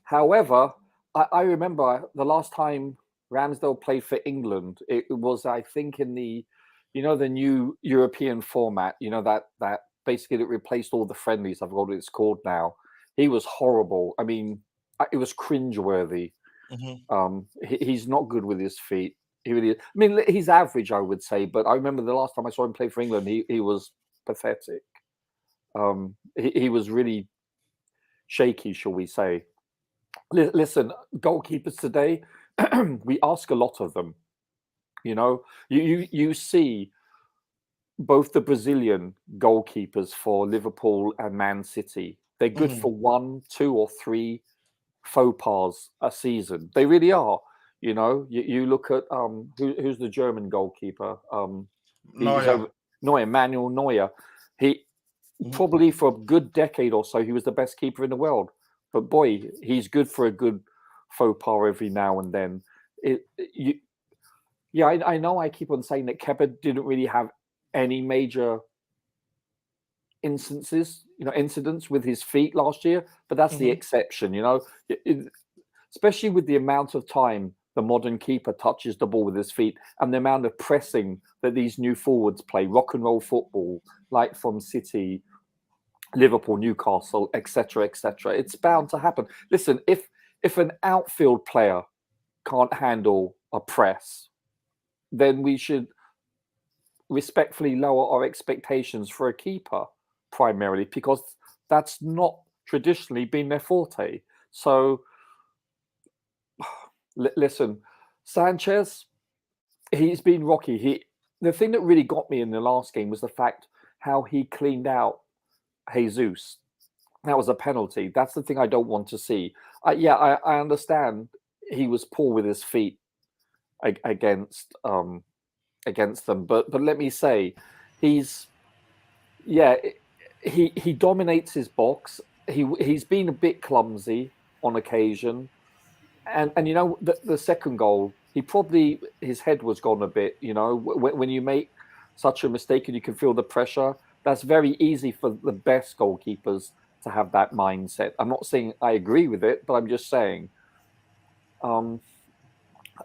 however, I remember the last time Ramsdale played for England. It was, I think, in the new European format. That basically that replaced all the friendlies. I've got what it's called now. He was horrible. I mean, it was cringeworthy. Mhm. He's not good with his feet. He really is. I mean, he's average, I would say. But I remember the last time I saw him play for England, he was pathetic. He was really shaky, shall we say? Listen, goalkeepers today, we ask a lot of them. You see both the Brazilian goalkeepers for Liverpool and Man City. They're good Mhm. for one, two, or three faux pas a season. They really are. You look at who's the German goalkeeper? No, He's yeah. over Neuer, Manuel Neuer. He Mhm. probably for a good decade or so he was the best keeper in the world. But boy, he's good for a good faux pas every now and then. It, you, yeah, I know. I keep on saying that Kepa didn't really have any major incidents with his feet last year, but that's the Mhm. exception. Especially with the amount of time the modern keeper touches the ball with his feet and the amount of pressing that these new forwards play, rock and roll football, like from City, Liverpool, Newcastle, etc., etc. It's bound to happen. Listen, if an outfield player can't handle a press, then we should respectfully lower our expectations for a keeper primarily because that's not traditionally been their forte. So listen, Sanchez, he's been rocky. The thing that really got me in the last game was the fact how he cleaned out Jesus. That was a penalty. That's the thing I don't want to see. Yeah, I understand he was poor with his feet against them, but let me say, he's yeah, he dominates his box. He's been a bit clumsy on occasion, And you know, the second goal, his head was gone a bit. You know, when you make such a mistake and you can feel the pressure, that's very easy for the best goalkeepers to have that mindset. I'm not saying I agree with it, but I'm just saying. Um,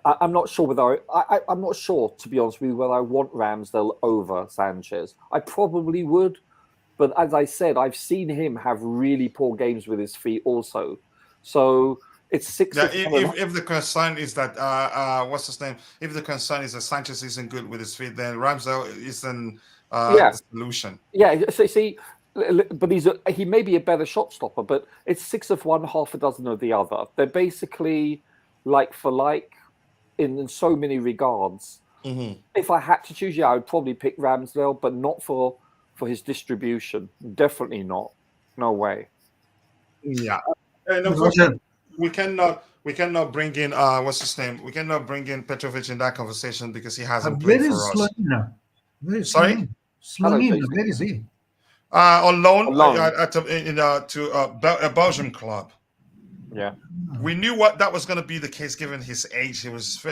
I'm not sure whether I'm not sure, to be honest with you, whether I want Ramsdale over Sanchez. I probably would, but as I said, I've seen him have really poor games with his feet also. So it's six Yeah, of one. if the concern is that what's his name? If the concern is that Sanchez isn't good with his feet, then Ramsdale isn't Yeah, the solution. yeah. So see, but he may be a better shot stopper, but it's six of one, half a dozen of the other. They're basically like for like in so many regards. Mm-hmm. If I had to choose, yeah, I would probably pick Ramsdale, but not for his distribution. Definitely not. No way. Yeah, and Roger, unfortunately, we cannot bring in what's his name? We cannot bring in Petrovic in that conversation because he hasn't played where is for us. Slovenia? Where is Sorry, Slovenia? Hello, Slovenia, Jason. where is he? on loan Alone. to a Belgium club. Yeah. We knew what that was going to be the case given his age. He was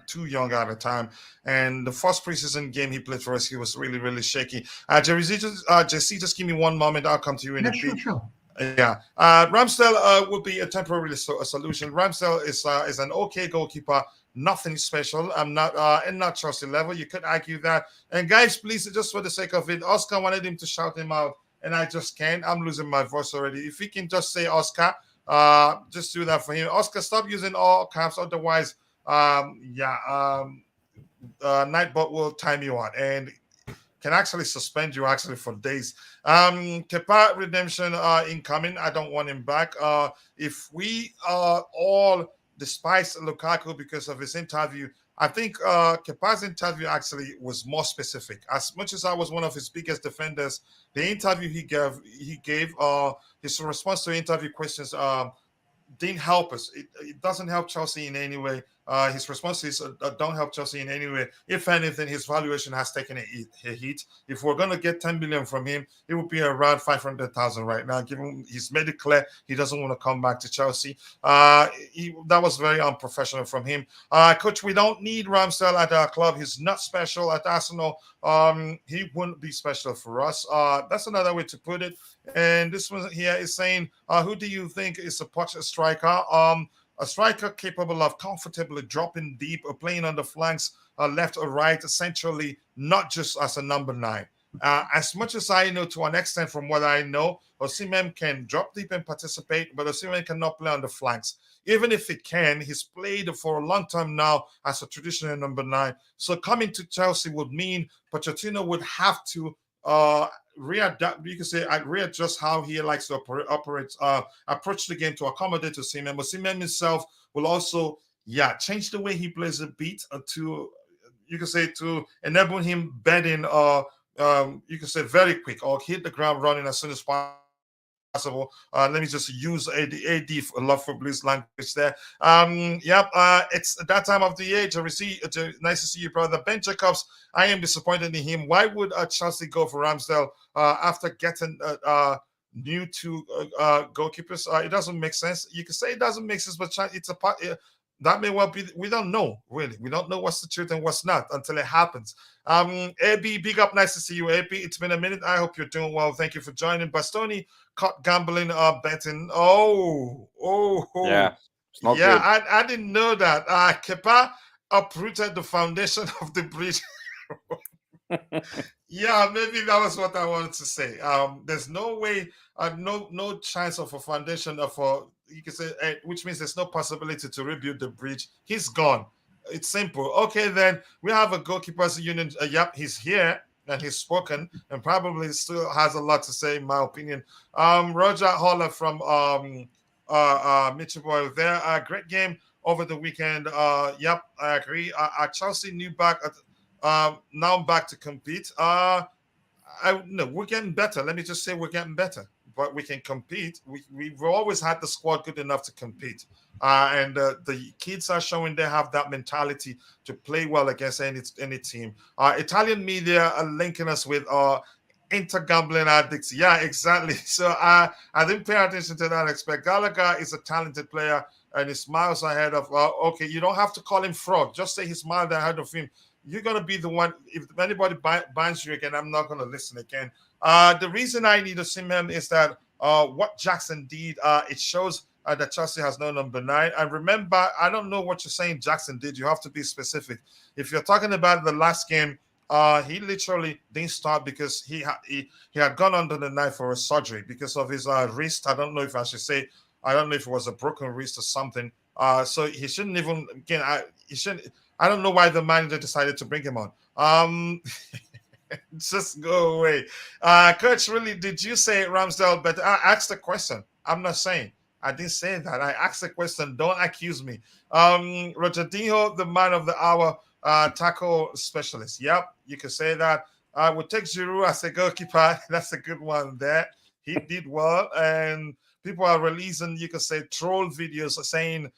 too young at the time, and the first preseason game he played for us, he was really, really shaky. Jesse, just give me one moment. I'll come to you in Yeah, a sure, bit. sure. Yeah, Ramsdale would be a temporary solution. Ramsdale is an okay goalkeeper, nothing special. I'm not in not Chelsea level. You could argue that. And guys, please, just for the sake of it, Oscar wanted him to shout him out, and I just can't. I'm losing my voice already. If he can just say Oscar, just do that for him. Oscar, stop using all caps, otherwise, Nightbot will time you out and can actually suspend you actually for days. Kepa redemption incoming. I don't want him back. If we all despise Lukaku because of his interview, I think Kepa's interview actually was more specific. As much as I was one of his biggest defenders, the interview he gave his response to interview questions didn't help us. It doesn't help Chelsea in any way. His responses don't help Chelsea in any way. If anything, his valuation has taken a hit. If we're going to get 10 million from him, it would be around 500,000 right now. Given he's made it clear he doesn't want to come back to Chelsea. That was very unprofessional from him. Coach, we don't need Ramsdale at our club. He's not special at Arsenal. He wouldn't be special for us. That's another way to put it. And this one here is saying, who do you think is a striker? A striker capable of comfortably dropping deep or playing on the flanks, left or right, essentially, not just as a number 9. As much as I know, to an extent from what I know, Osimhen can drop deep and participate, but Osimhen cannot play on the flanks. Even if he can, he's played for a long time now as a traditional number 9. So coming to Chelsea would mean Pochettino would have to readapt. You can say readjust how he likes to approach the game to accommodate Osimhen. Osimhen himself will also change the way he plays the beat to you can say to enable him betting you can say very quick or hit the ground running as soon as possible. Let me just use AD for love for blues language there. It's that time of the year. Nice to see you, brother. Ben Jacobs, I am disappointed in him. Why would Chelsea go for Ramsdale after getting new two goalkeepers? It doesn't make sense. You can say it doesn't make sense, but it's a part. That may well be. We don't know really. We don't know what's the truth and what's not until it happens. AB, big up, nice to see you, AB. It's been a minute. I hope you're doing well. Thank you for joining. Bastoni caught gambling betting. Yeah. It's not Yeah, good. I didn't know that. Kepa uprooted the foundation of the bridge. Yeah, maybe that was what I wanted to say. There's no way, no chance of a foundation you can say, which means there's no possibility to rebuild the bridge. He's gone. It's simple. Okay, then we have a goalkeepers union. Yep, he's here and he's spoken and probably still has a lot to say, in my opinion. Roger Holler from Mitchell Boy there. Great game over the weekend. Yep, I agree. Chelsea new back at now back to compete. No, we're getting better. Let me just say we're getting better, but we can compete. We've always had the squad good enough to compete, and the kids are showing they have that mentality to play well against any team. Italian media are linking us with inter-gambling addicts. Yeah, exactly. So I didn't pay attention to that aspect. Gallagher is a talented player. and he's miles ahead of, okay, you don't have to call him fraud. Just say he's miles ahead of him. You're going to be the one. If anybody binds you again, I'm not going to listen again. The reason I need Osimhen is that what Jackson did, it shows that Chelsea has no number 9. And remember, I don't know what you're saying Jackson did. You have to be specific. If you're talking about the last game, he literally didn't start because he had gone under the knife for a surgery because of his wrist. I don't know if I should say, I don't know if it was a broken wrist or something. So he shouldn't even, again, he shouldn't. I don't know why the manager decided to bring him on. Just go away. Coach, really, did you say Ramsdale? But I asked the question. I'm not saying. I didn't say that. I asked the question. Don't accuse me. Rogerdinho, the man of the hour, tackle specialist. Yep, you can say that. I would take Giroud as a goalkeeper. That's a good one there. He did well. And people are releasing, you can say, troll videos saying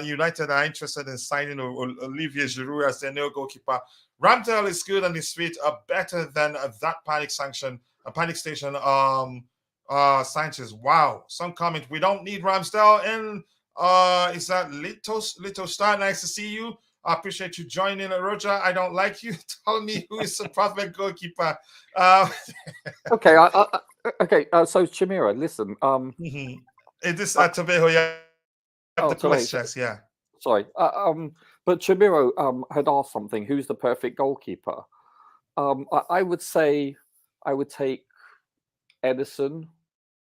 United are interested in signing Olivier Giroud as their new goalkeeper. Ramsdale is good on his feet, better than that panic station. Sanchez. Wow. Some comment. We don't need Ramsdale. And is that Little Star? Nice to see you. I appreciate you joining, Roger. I don't like you. Tell me who is the perfect goalkeeper. Okay. Okay. So Chimera, listen. It is Tobeho. Yeah. The questions. Yeah. Sorry. But Chimero had asked something. Who's the perfect goalkeeper? I would say I would take Edison.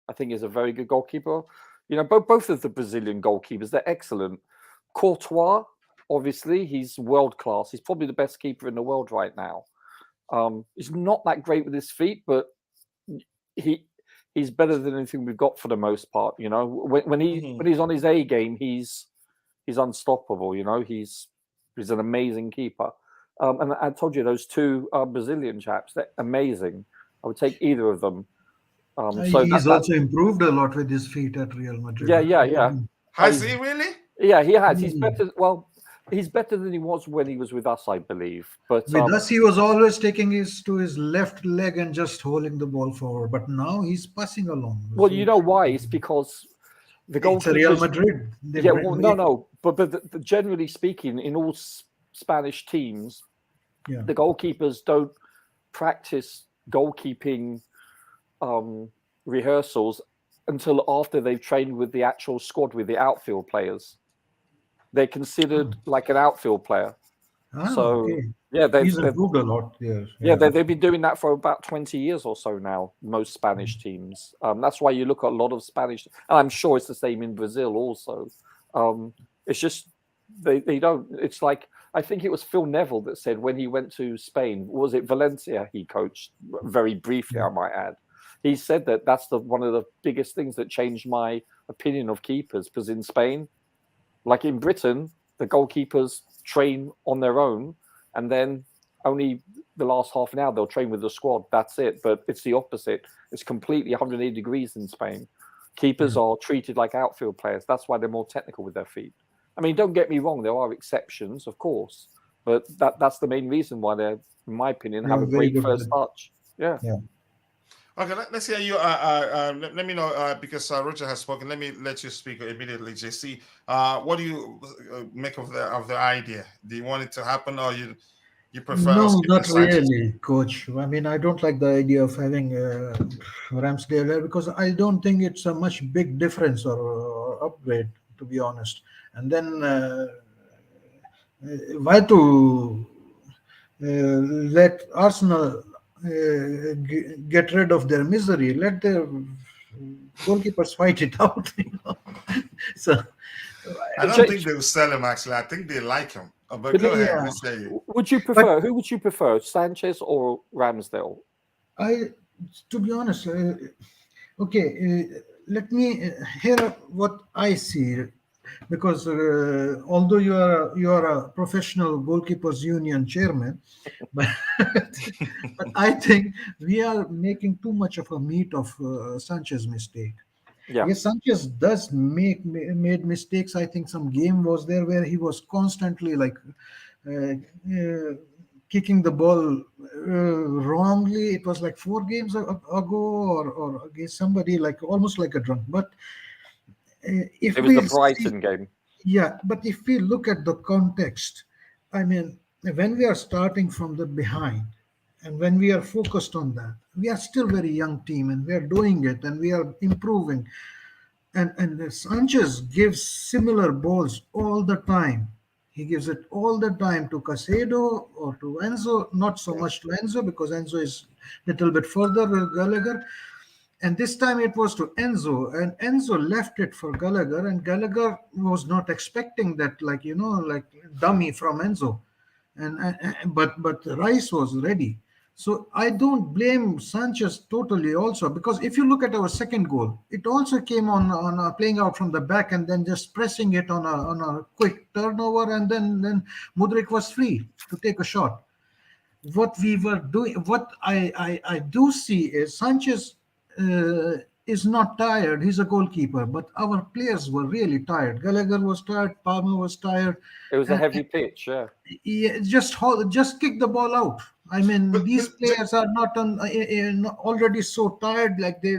I think is a very good goalkeeper. You know, both of the Brazilian goalkeepers, they're excellent. Courtois, obviously, he's world class. He's probably the best keeper in the world right now. He's not that great with his feet, but he's better than anything we've got for the most part. You know, when he's on his A game, he's unstoppable. You know, he's an amazing keeper. And I told you those two Brazilian chaps, they're amazing. I would take either of them. So he's also improved a lot with his feet at Real Madrid. Yeah. Has he really? Yeah, he has. He's better. Well, he's better than he was when he was with us, I believe. But with us, he was always taking his left leg and just holding the ball forward. But now he's passing along. Well, you know why? It's because the goalkeepers. It's Real Madrid. No. But generally speaking, in all Spanish teams, the goalkeepers don't practice goalkeeping rehearsals until after they've trained with the actual squad, with the outfield players. They're considered like an outfield player. He's improved a lot. They've been doing that for about 20 years or so now, most Spanish teams. That's why you look at a lot of Spanish, and I'm sure it's the same in Brazil also. It's just they don't. It's like, I think it was Phil Neville that said when he went to Spain, was it Valencia he coached very briefly, I might add. He said that that's one of the biggest things that changed my opinion of keepers, because in Spain, like in Britain, the goalkeepers train on their own, and then only the last half an hour they'll train with the squad. That's it. But it's the opposite. It's completely 180 degrees in Spain. Keepers are treated like outfield players. That's why they're more technical with their feet. I mean, don't get me wrong, there are exceptions, of course, but that's the main reason why they're, in my opinion, have a great first touch. Yeah. Okay, let's hear you. Let me know because Roger has spoken. Let me let you speak immediately, JC. What do you make of the idea? Do you want it to happen, or you prefer? No, not really, Coach. I mean, I don't like the idea of having Ramsdale there because I don't think it's a much big difference or upgrade, to be honest. And then why to let Arsenal get rid of their misery? Let the goalkeepers fight it out. So I don't think they will sell him. Actually, I think they like him. But go ahead. Let's say you. Would you prefer? Who would you prefer, Sanchez or Ramsdale? To be honest, let me hear what I see. Because although you are a professional goalkeepers union chairman, but I think we are making too much of a meat of Sanchez mistake. Yes, Sanchez does made mistakes. I think some game was there where he was constantly like kicking the ball wrongly. It was like 4 games ago or against somebody, like almost like a drunk. But it was the Brighton game. Yeah, but if we look at the context, I mean, when we are starting from the behind and when we are focused on that, we are still very young team and we are doing it and we are improving. And Sanchez gives similar balls all the time. He gives it all the time to Casado or to Enzo, not so Yeah. much to Enzo because Enzo is a little bit further with Gallagher. And this time it was to Enzo, and Enzo left it for Gallagher, and Gallagher was not expecting that, like like dummy from Enzo, but Rice was ready. So I don't blame Sanchez totally also because if you look at our second goal, it also came on playing out from the back and then just pressing it on a quick turnover, and then Mudrik was free to take a shot. What we were doing, what I do see is Sanchez is not tired. He's a goalkeeper, but our players were really tired. Gallagher was tired. Palmer was tired. It was a And heavy pitch, yeah. yeah, just kick the ball out. I mean, these players are not already so tired. Like they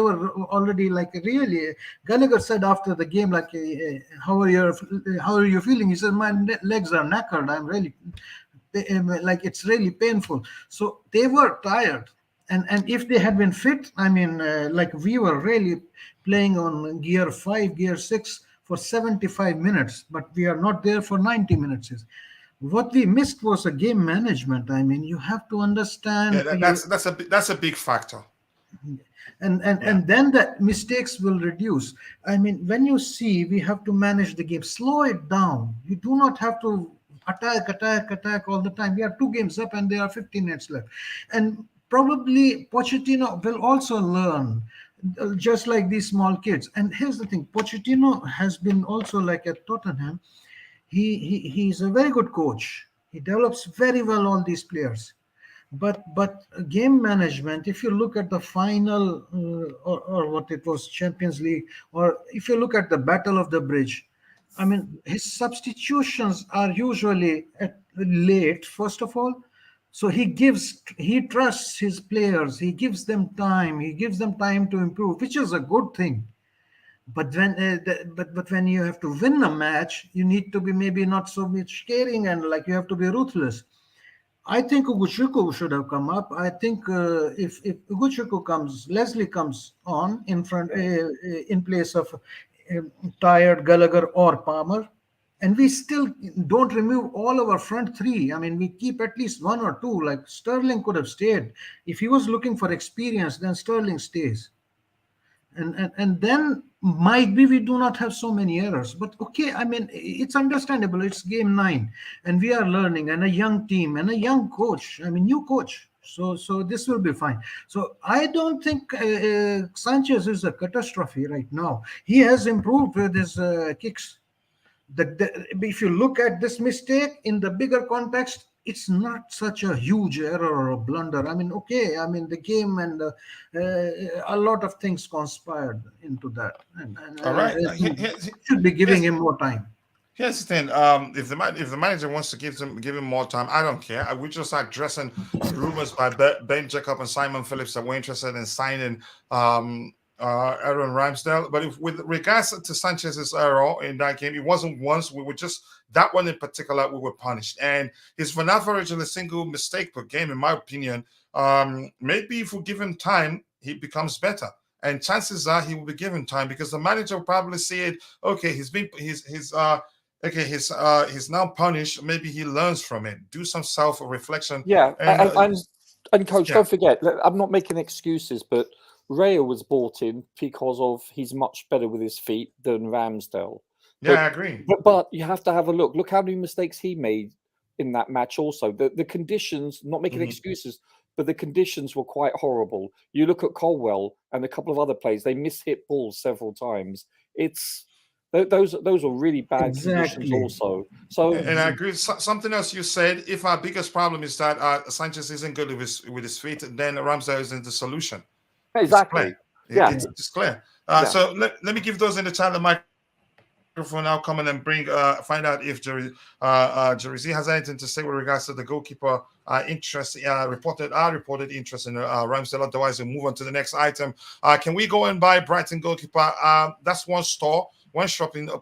were already like really. Gallagher said after the game, like, how are you feeling? He said, my legs are knackered. I'm really like it's really painful. So they were tired, and if they had been fit, I mean, like we were really playing on gear 5, gear 6 for 75 minutes, but we are not there for 90 minutes. What we missed was a game management. I mean, you have to Yeah, understand. that's a big factor. Yeah. And then the mistakes will reduce. I mean, when you see we have to manage the game, slow it down. You do not have to attack all the time. We are 2 games up and there are 15 minutes left, and probably Pochettino will also learn, just like these small kids. And here's the thing: Pochettino has been also like at Tottenham. He's a very good coach. He develops very well all these players, but game management, if you look at the final, or what it was, Champions League, or if you look at the Battle of the Bridge, I mean, his substitutions are usually at late, first of all. So he trusts his players, he gives them time to improve, which is a good thing. But when you have to win a match, you need to be maybe not so much caring, and like you have to be ruthless. I think Uguchuku should have come up. I think if Uguchuku comes, Leslie comes on in front, in place of tired Gallagher or Palmer, and we still don't remove all of our front three. I mean, we keep at least one or two. Like Sterling could have stayed. If he was looking for experience, then Sterling stays, and then might be we do not have so many errors. But okay, I mean, it's understandable. It's game 9 and we are learning, and a young team and a young coach, I mean, new coach. So this will be fine. So I don't think Sanchez is a catastrophe right now. He has improved with his kicks. If you look at this mistake in the bigger context, it's not such a huge error or a blunder. I mean, okay, I mean, the game and a lot of things conspired into that. And All right. should be giving Here's, him more time. here's the thing. If the manager wants to give him more time, I don't care. We just are addressing rumors by Ben Jacob and Simon Phillips that we're interested in signing Aaron Ramsdale. But if with regards to Sanchez's error in that game, it wasn't once. We were just that one in particular. We were punished, and his an average of a single mistake per game, in my opinion. Maybe if we give him time, he becomes better. And chances are he will be given time because the manager will probably see it. Okay, he's now punished. Maybe he learns from it. Do some self-reflection. Yeah, and coach, yeah. don't forget, I'm not making excuses, but Raya was brought in because of he's much better with his feet than Ramsdale. Yeah, I agree. But you have to have a look. Look how many mistakes he made in that match. Also, the conditions. Not making excuses, but the conditions were quite horrible. You look at Colwell and a couple of other players; they mishit balls several times. It's those are really bad conditions also. So, and I agree. Something else you said: if our biggest problem is that Sanchez isn't good with his feet, then Ramsdale isn't the solution. exactly. It's clear. So let me give those in the chat the microphone now. Come in and find out if Jersey has anything to say with regards to the goalkeeper interest. Reported interest in Ramsdale. Otherwise, we'll move on to the next item. Can we go and buy Brighton goalkeeper? That's one store. one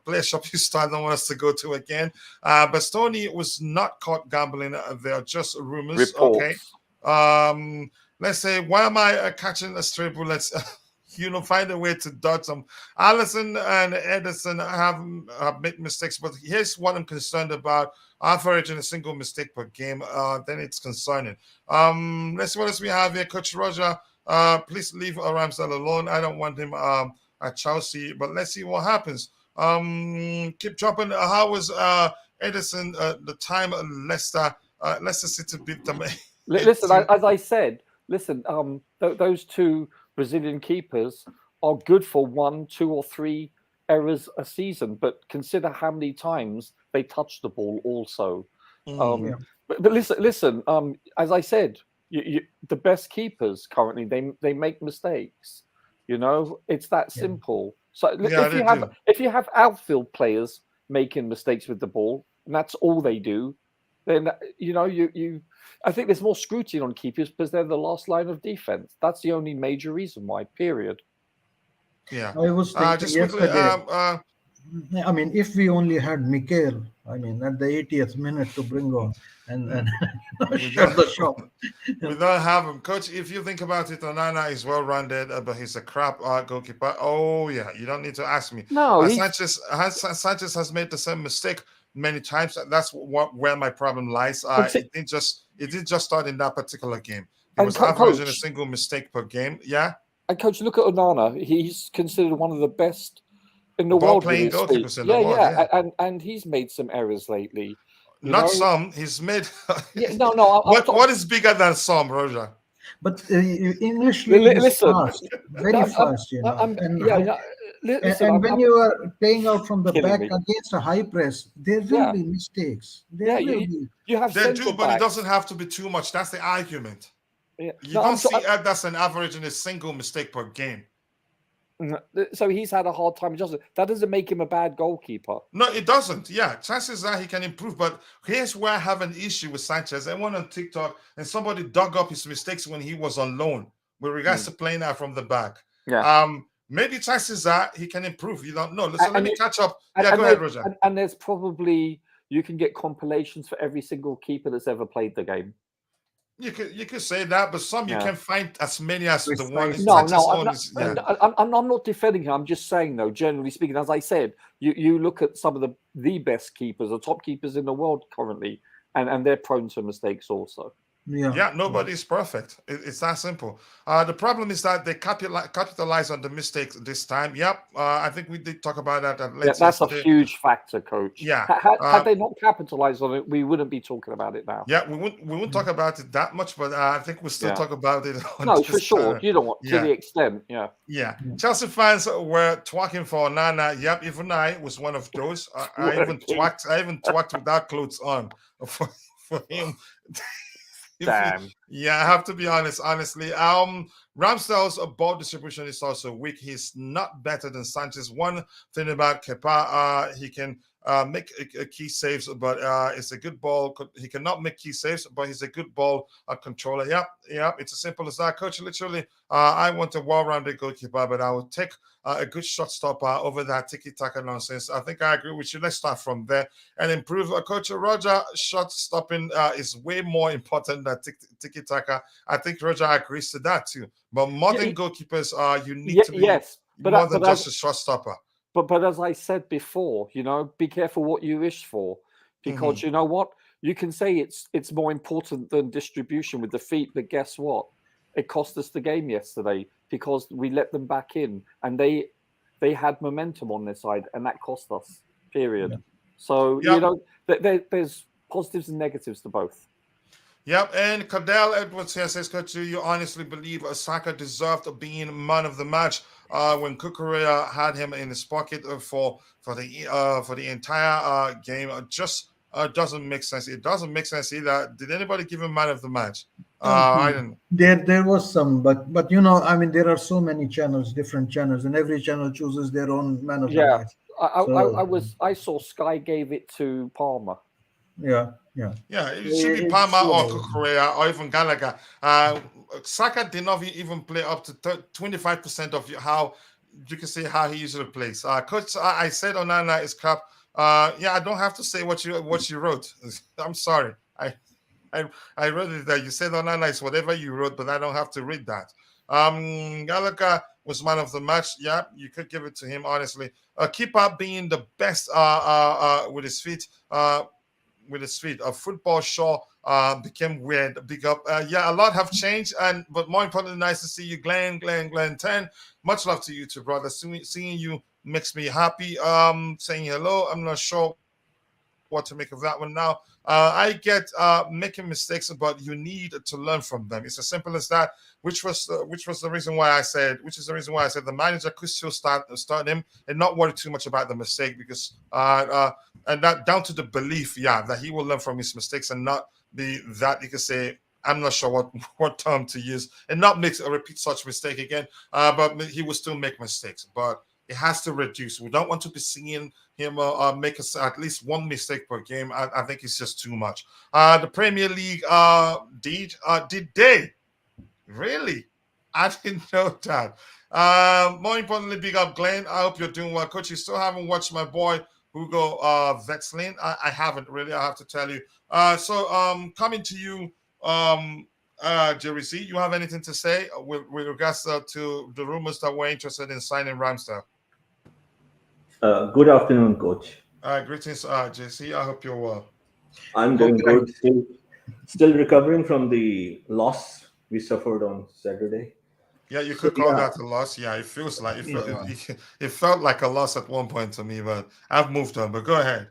player shopping store I don't want us to go to again. Bastoni was not caught gambling. They are just rumors. Reports. Okay. Let's say, why am I catching a stray bullets? Find a way to dodge them. Allison and Edison have made mistakes, but here's what I'm concerned about. Averaging a single mistake per game, then it's concerning. Let's see what else we have here. Coach Roger, please leave Ramsdale alone. I don't want him at Chelsea, but let's see what happens. Keep dropping. How was Edison the time Leicester City beat them? Listen, as I said, those two Brazilian keepers are good for 1, 2, or 3 errors a season, but consider how many times they touch the ball also. But listen. As I said, the best keepers currently they make mistakes. It's that simple. So if you have outfield players making mistakes with the ball, and that's all they do, then I think there's more scrutiny on keepers because they're the last line of defense. That's the only major reason why. Period. Yeah. I was thinking just yesterday. quickly, I mean, if we only had Mikel, I mean, at the 80th minute to bring on and shut the shop. We don't have him, Coach. If you think about it, Onana is well-rounded, but he's a crap goalkeeper. Oh yeah, you don't need to ask me. No, Sanchez has made the same mistake many times. That's where my problem lies. It didn't just start in that particular game. It was averaging a single mistake per game. Yeah. And Coach, look at Onana. He's considered one of the best in the world. Playing goalkeepers in the world. Yeah. And he's made some errors lately. Some. He's made. No. What is bigger than some, Roger? But English league is fast, very fast. And when you are playing out from the back against a high press, there will be mistakes. There do, but it doesn't have to be too much. That's the argument. Yeah. You don't see that's an average in a single mistake per game. So he's had a hard time adjusting. That doesn't make him a bad goalkeeper. No, it doesn't. Yeah, chances are he can improve. But here's where I have an issue with Sanchez. I went on TikTok and somebody dug up his mistakes when he was on loan with regards to playing out from the back. Yeah. Maybe chances are he can improve. You don't know. Let me catch up. Go ahead, Roger. And there's probably, you can get compilations for every single keeper that's ever played the game. You could say that, but you can find as many as the one. I'm not defending him. I'm just saying, though, generally speaking, as I said, you look at some of the best keepers, the top keepers in the world currently, and they're prone to mistakes also. Yeah, nobody's perfect. It's that simple. The problem is that they capitalize on the mistakes this time. Yep, I think we did talk about that. That's a huge factor, Coach. Yeah, had they not capitalized on it, we wouldn't be talking about it now. Yeah, we wouldn't talk about it that much, but I think we'll still talk about it. For sure. You don't want to the extent. Yeah. Chelsea fans were twerking for Onana. Yep, even I was one of those. I even twerked without clothes on for him. Damn. I have to be honest. Honestly, Ramsdale's ball distribution is also weak. He's not better than Sanchez. One thing about Kepa, he can make key saves, but it's a good ball. He cannot make key saves, but he's a good ball controller. Yep. It's as simple as that, Coach. Literally, I want a well-rounded goalkeeper, but I will take a good shot stopper over that tiki-taka nonsense. I think I agree with you. Let's start from there and improve. Coach Roger, shot stopping is way more important than tiki-taka. I think Roger agrees to that too. But modern goalkeepers you need to be more than just a shot stopper. But as I said before, be careful what you wish for, because you know what? You can say it's more important than distribution with the feet, but guess what? It cost us the game yesterday because we let them back in, and they had momentum on their side, and that cost us. Period. Yeah. So there's positives and negatives to both. Yep, and Cadell Edwards here says, Coach, do you honestly believe Saka deserved being man of the match when Cucurella had him in his pocket for the entire game? Just doesn't make sense. It doesn't make sense either. Did anybody give him man of the match? I don't know. There was some, but I mean, there are so many channels, different channels, and every channel chooses their own man of the match. I saw Sky gave it to Palmer. Yeah. It should be Palmer or Cucurella or even Gallagher. Saka did not even play up to 25% of how you can see how he usually plays. Coach, I said Onana is cup. Yeah, I don't have to say what you wrote. I'm sorry. I I read it that you said Onana is whatever you wrote, but I don't have to read that. Gallagher was man of the match. Yeah, you could give it to him honestly. Keeper being the best with his feet. With his feet. Football show became weird. Big up. Yeah, a lot have changed, and but more importantly, nice to see you, Glenn 10. Much love to you too, brother. Seeing you makes me happy. Saying hello. I'm not sure what to make of that one now. I get making mistakes, but you need to learn from them. It's as simple as that. Which was the reason why I said, which is the reason why I said the manager could still start him and not worry too much about the mistake because and that down to the belief, yeah, that he will learn from his mistakes and not be that you can say. I'm not sure what what term to use and not make repeat such mistake again. But he will still make mistakes, but it has to reduce. We don't want to be seeing him make us at least one mistake per game. I think it's just too much. The Premier League did they really? I didn't know that. More importantly, big up Glenn. I hope you're doing well, Coach. You still haven't watched my boy Hugo Vetslin. I haven't really. I have to tell you. Coming to you, Jerry Z, you have anything to say with regards to the rumors that we're interested in signing Ramsdale? Good afternoon, Coach. Greetings, JC. I hope you're well. I'm Okay. doing good. Still recovering from the loss we suffered on Saturday. Yeah, you So could call yeah, that a loss. Yeah, it feels like Yeah. it felt like a loss at one point to me, but I've moved on. But go ahead.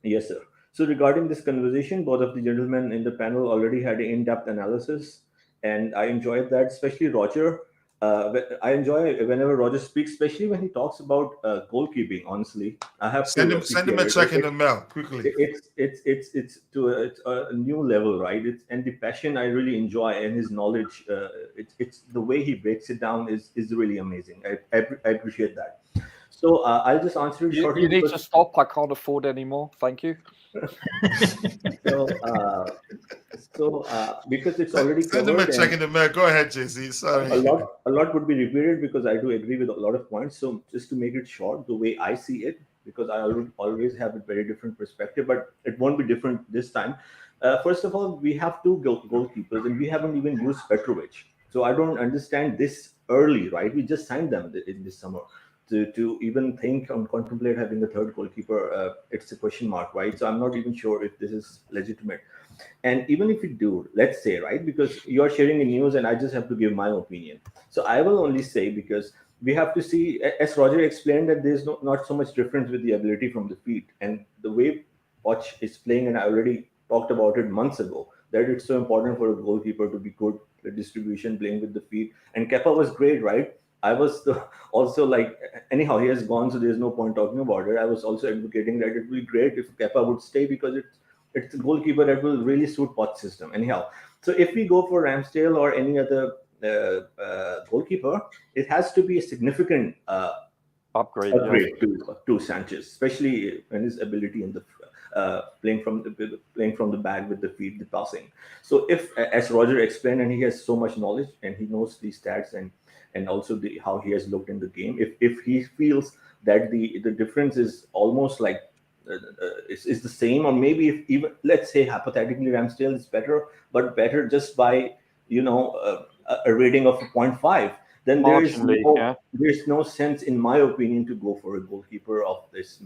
yes, sir. So regarding this conversation, both of the gentlemen in the panel already had an in-depth analysis, and I enjoyed that, especially Roger. I enjoy whenever Roger speaks, especially when he talks about goalkeeping. Honestly, I have to Send him appreciate a it. check in the mail quickly. It's to it's a new level, right? It's and the passion I really enjoy and his knowledge. It's the way he breaks it down is really amazing. I appreciate that. So I'll just answer it shortly You need to because stop. I can't afford any more. Thank you. so because it's already Send him a covered check and in the mail. Go ahead, JC. a Sorry. lot would be repeated because I do agree with a lot of points. So just to make it short, the way I see it, because I always have a very different perspective, but it won't be different this time. First of all, we have two goalkeepers, and we haven't even used Petrovic. So I don't understand this early, right? We just signed them in this summer. To even think and contemplate having a third goalkeeper, it's a question mark, right? So I'm not even sure if this is legitimate. And even if you do, let's say, right, because you're sharing the news and I just have to give my opinion. So I will only say because we have to see, as Roger explained, that there's not so much difference with the ability from the feet and the way Poch is playing. And I already talked about it months ago that it's so important for a goalkeeper to be good at distribution, playing with the feet. And Kepa was great, right? I was also like, anyhow, he has gone, so there's no point talking about it. I was also advocating that it would be great if Kepa would stay because it's a goalkeeper that will really suit Potts' system. Anyhow, so if we go for Ramsdale or any other goalkeeper, it has to be a significant Upgrade. upgrade to Sanchez, especially in his ability in the playing from the back with the feet, the passing. So if, as Roger explained, and he has so much knowledge and he knows these stats and also how he has looked in the game. If he feels that the difference is almost like is the same, or maybe if even let's say hypothetically Ramsdale is better, but better just by a rating of 0.5, then Marginally, yeah. there's no sense, in my opinion, to go for a goalkeeper of this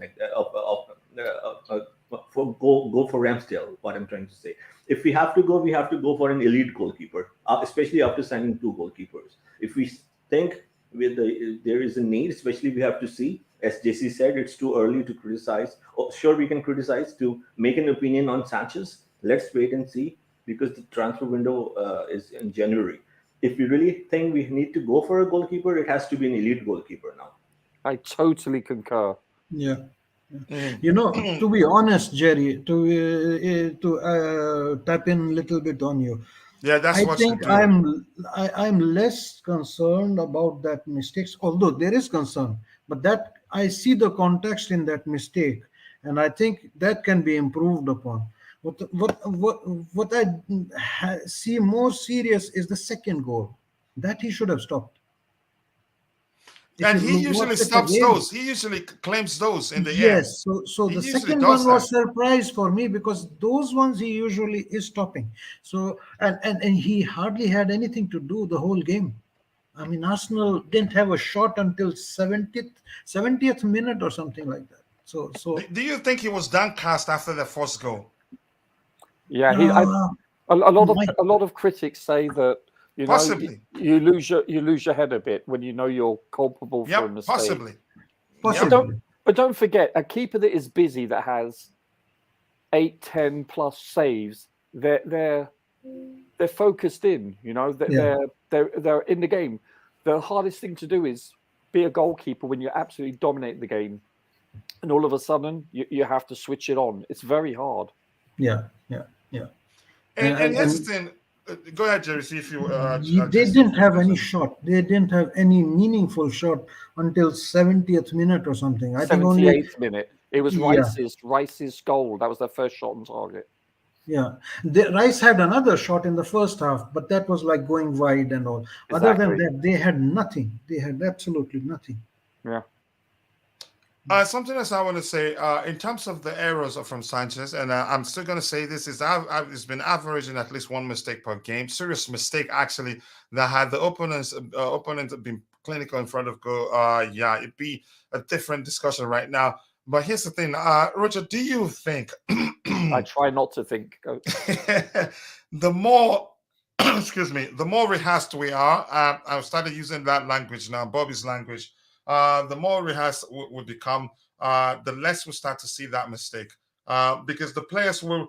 go for Ramsdale. What I'm trying to say, if we have to go, we have to go for an elite goalkeeper, especially after signing two goalkeepers. If we think there is a need, especially we have to see, as JC said, it's too early to criticize. Oh, sure, we can criticize to make an opinion on Sanchez. Let's wait and see, because the transfer window is in January. If we really think we need to go for a goalkeeper, it has to be an elite goalkeeper now. I totally concur. Yeah. To be honest, Jerry, to tap in a little bit on you, Yeah, that's I what you think do. I'm less concerned about that mistakes, although there is concern, but that I see the context in that mistake, and I think that can be improved upon. What I see more serious is the second goal that he should have stopped. If And you he usually watch it stops again, those. He usually claims those in the air. yes. So He the usually second does one was that. surprise for me because those ones he usually is stopping. So and he hardly had anything to do the whole game. I mean, Arsenal didn't have a shot until 70th minute or something like that. So Do you think he was downcast after the first goal? Yeah, uh, a my lot of critics say that Possibly. you lose your head a bit when you know you're culpable for a Yep, mistake. possibly. But Yep. don't forget, a keeper that is busy, that has 8, 10 plus saves, they're focused in. yeah. They're in the game. The hardest thing to do is be a goalkeeper when you absolutely dominate the game, and all of a sudden you have to switch it on. It's very hard. Yeah, yeah, yeah. And here's the And thing. Go ahead, Jerry. See if you, they Jerry, see if didn't you have want to any say. shot. They didn't have any meaningful shot until 70th minute or something. I think only, 78th minute. It was yeah, Rice's goal. That was their first shot on target. yeah. Rice had another shot in the first half, but that was like going wide and all. Other than Exactly. that, they had nothing. They had absolutely nothing. Yeah. Something else I want to say in terms of the errors from Sanchez, and I'm still going to say this is it's been averaging at least one mistake per game. Serious mistake actually that had the opponent been clinical in front of goal. Yeah, it'd be a different discussion right now. But here's the thing, Roger. Do you think I try not to think. the more excuse me, the more rehearsed we are, I've started using that language now, Bobby's language. The more rehearsed we become, the less we start to see that mistake. Because the players will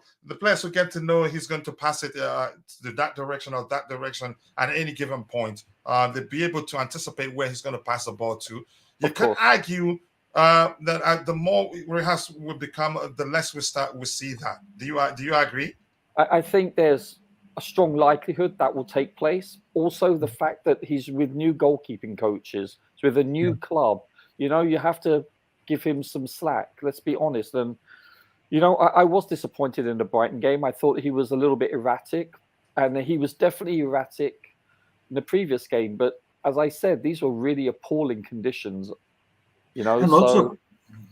get to know he's going to pass it to that direction or that direction at any given point. They'll be able to anticipate where he's going to pass the ball to. You Of could course. argue that the more rehearsed we become, the less we see that. Do you agree? I think there's a strong likelihood that will take place. Also, the fact that he's with new goalkeeping coaches, so with a new club, you have to give him some slack. Let's be honest. And, I was disappointed in the Brighton game. I thought he was a little bit erratic, and he was definitely erratic in the previous game. But as I said, these were really appalling conditions, And so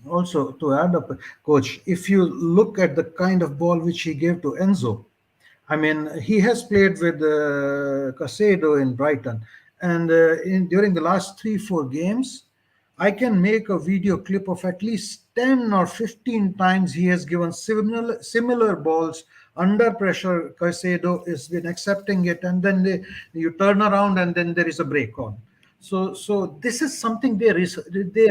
also to add up, coach, if you look at the kind of ball which he gave to Enzo, I mean, he has played with Casado in Brighton, and during the last 3-4 games, I can make a video clip of at least 10 or 15 times he has given similar balls under pressure. Casado has been accepting it, and then you turn around, and then there is a break on. So this is something they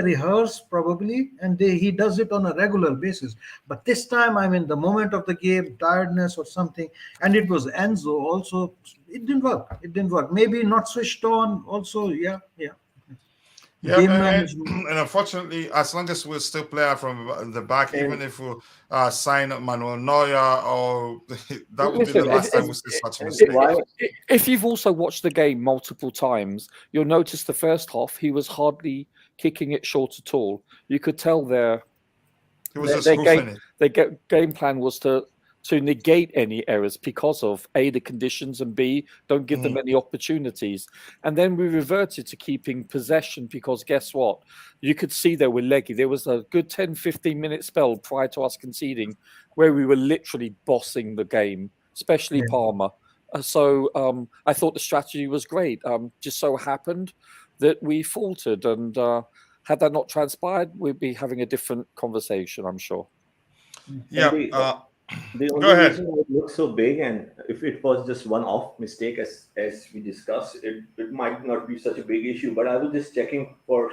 rehearse probably, and he does it on a regular basis. But this time, I mean, the moment of the game, tiredness or something, and it was Enzo also. It didn't work. It didn't work. Maybe not switched on. Also, yeah, yeah. Yeah, Game management. and unfortunately, as long as we still play from the back, even And if we sign Manuel Neuer, or that would be the listen. last time we see such a and mistake. why If you've also watched the game multiple times, you'll notice the first half he was hardly kicking it short at all. You could tell He was just their goofing game plan was to negate any errors because of A, the conditions, and B, don't give them any opportunities. And then we reverted to keeping possession because guess what? You could see they were leggy. There was a good 10-15 minute spell prior to us conceding where we were literally bossing the game, especially Yeah. Palmer. So I thought the strategy was great. Just so happened that we faltered, and had that not transpired, we'd be having a different conversation, I'm sure. Yeah. the Go only ahead. reason why it looks so big, and if it was just one-off mistake, as we discussed, it might not be such a big issue. But I was just checking for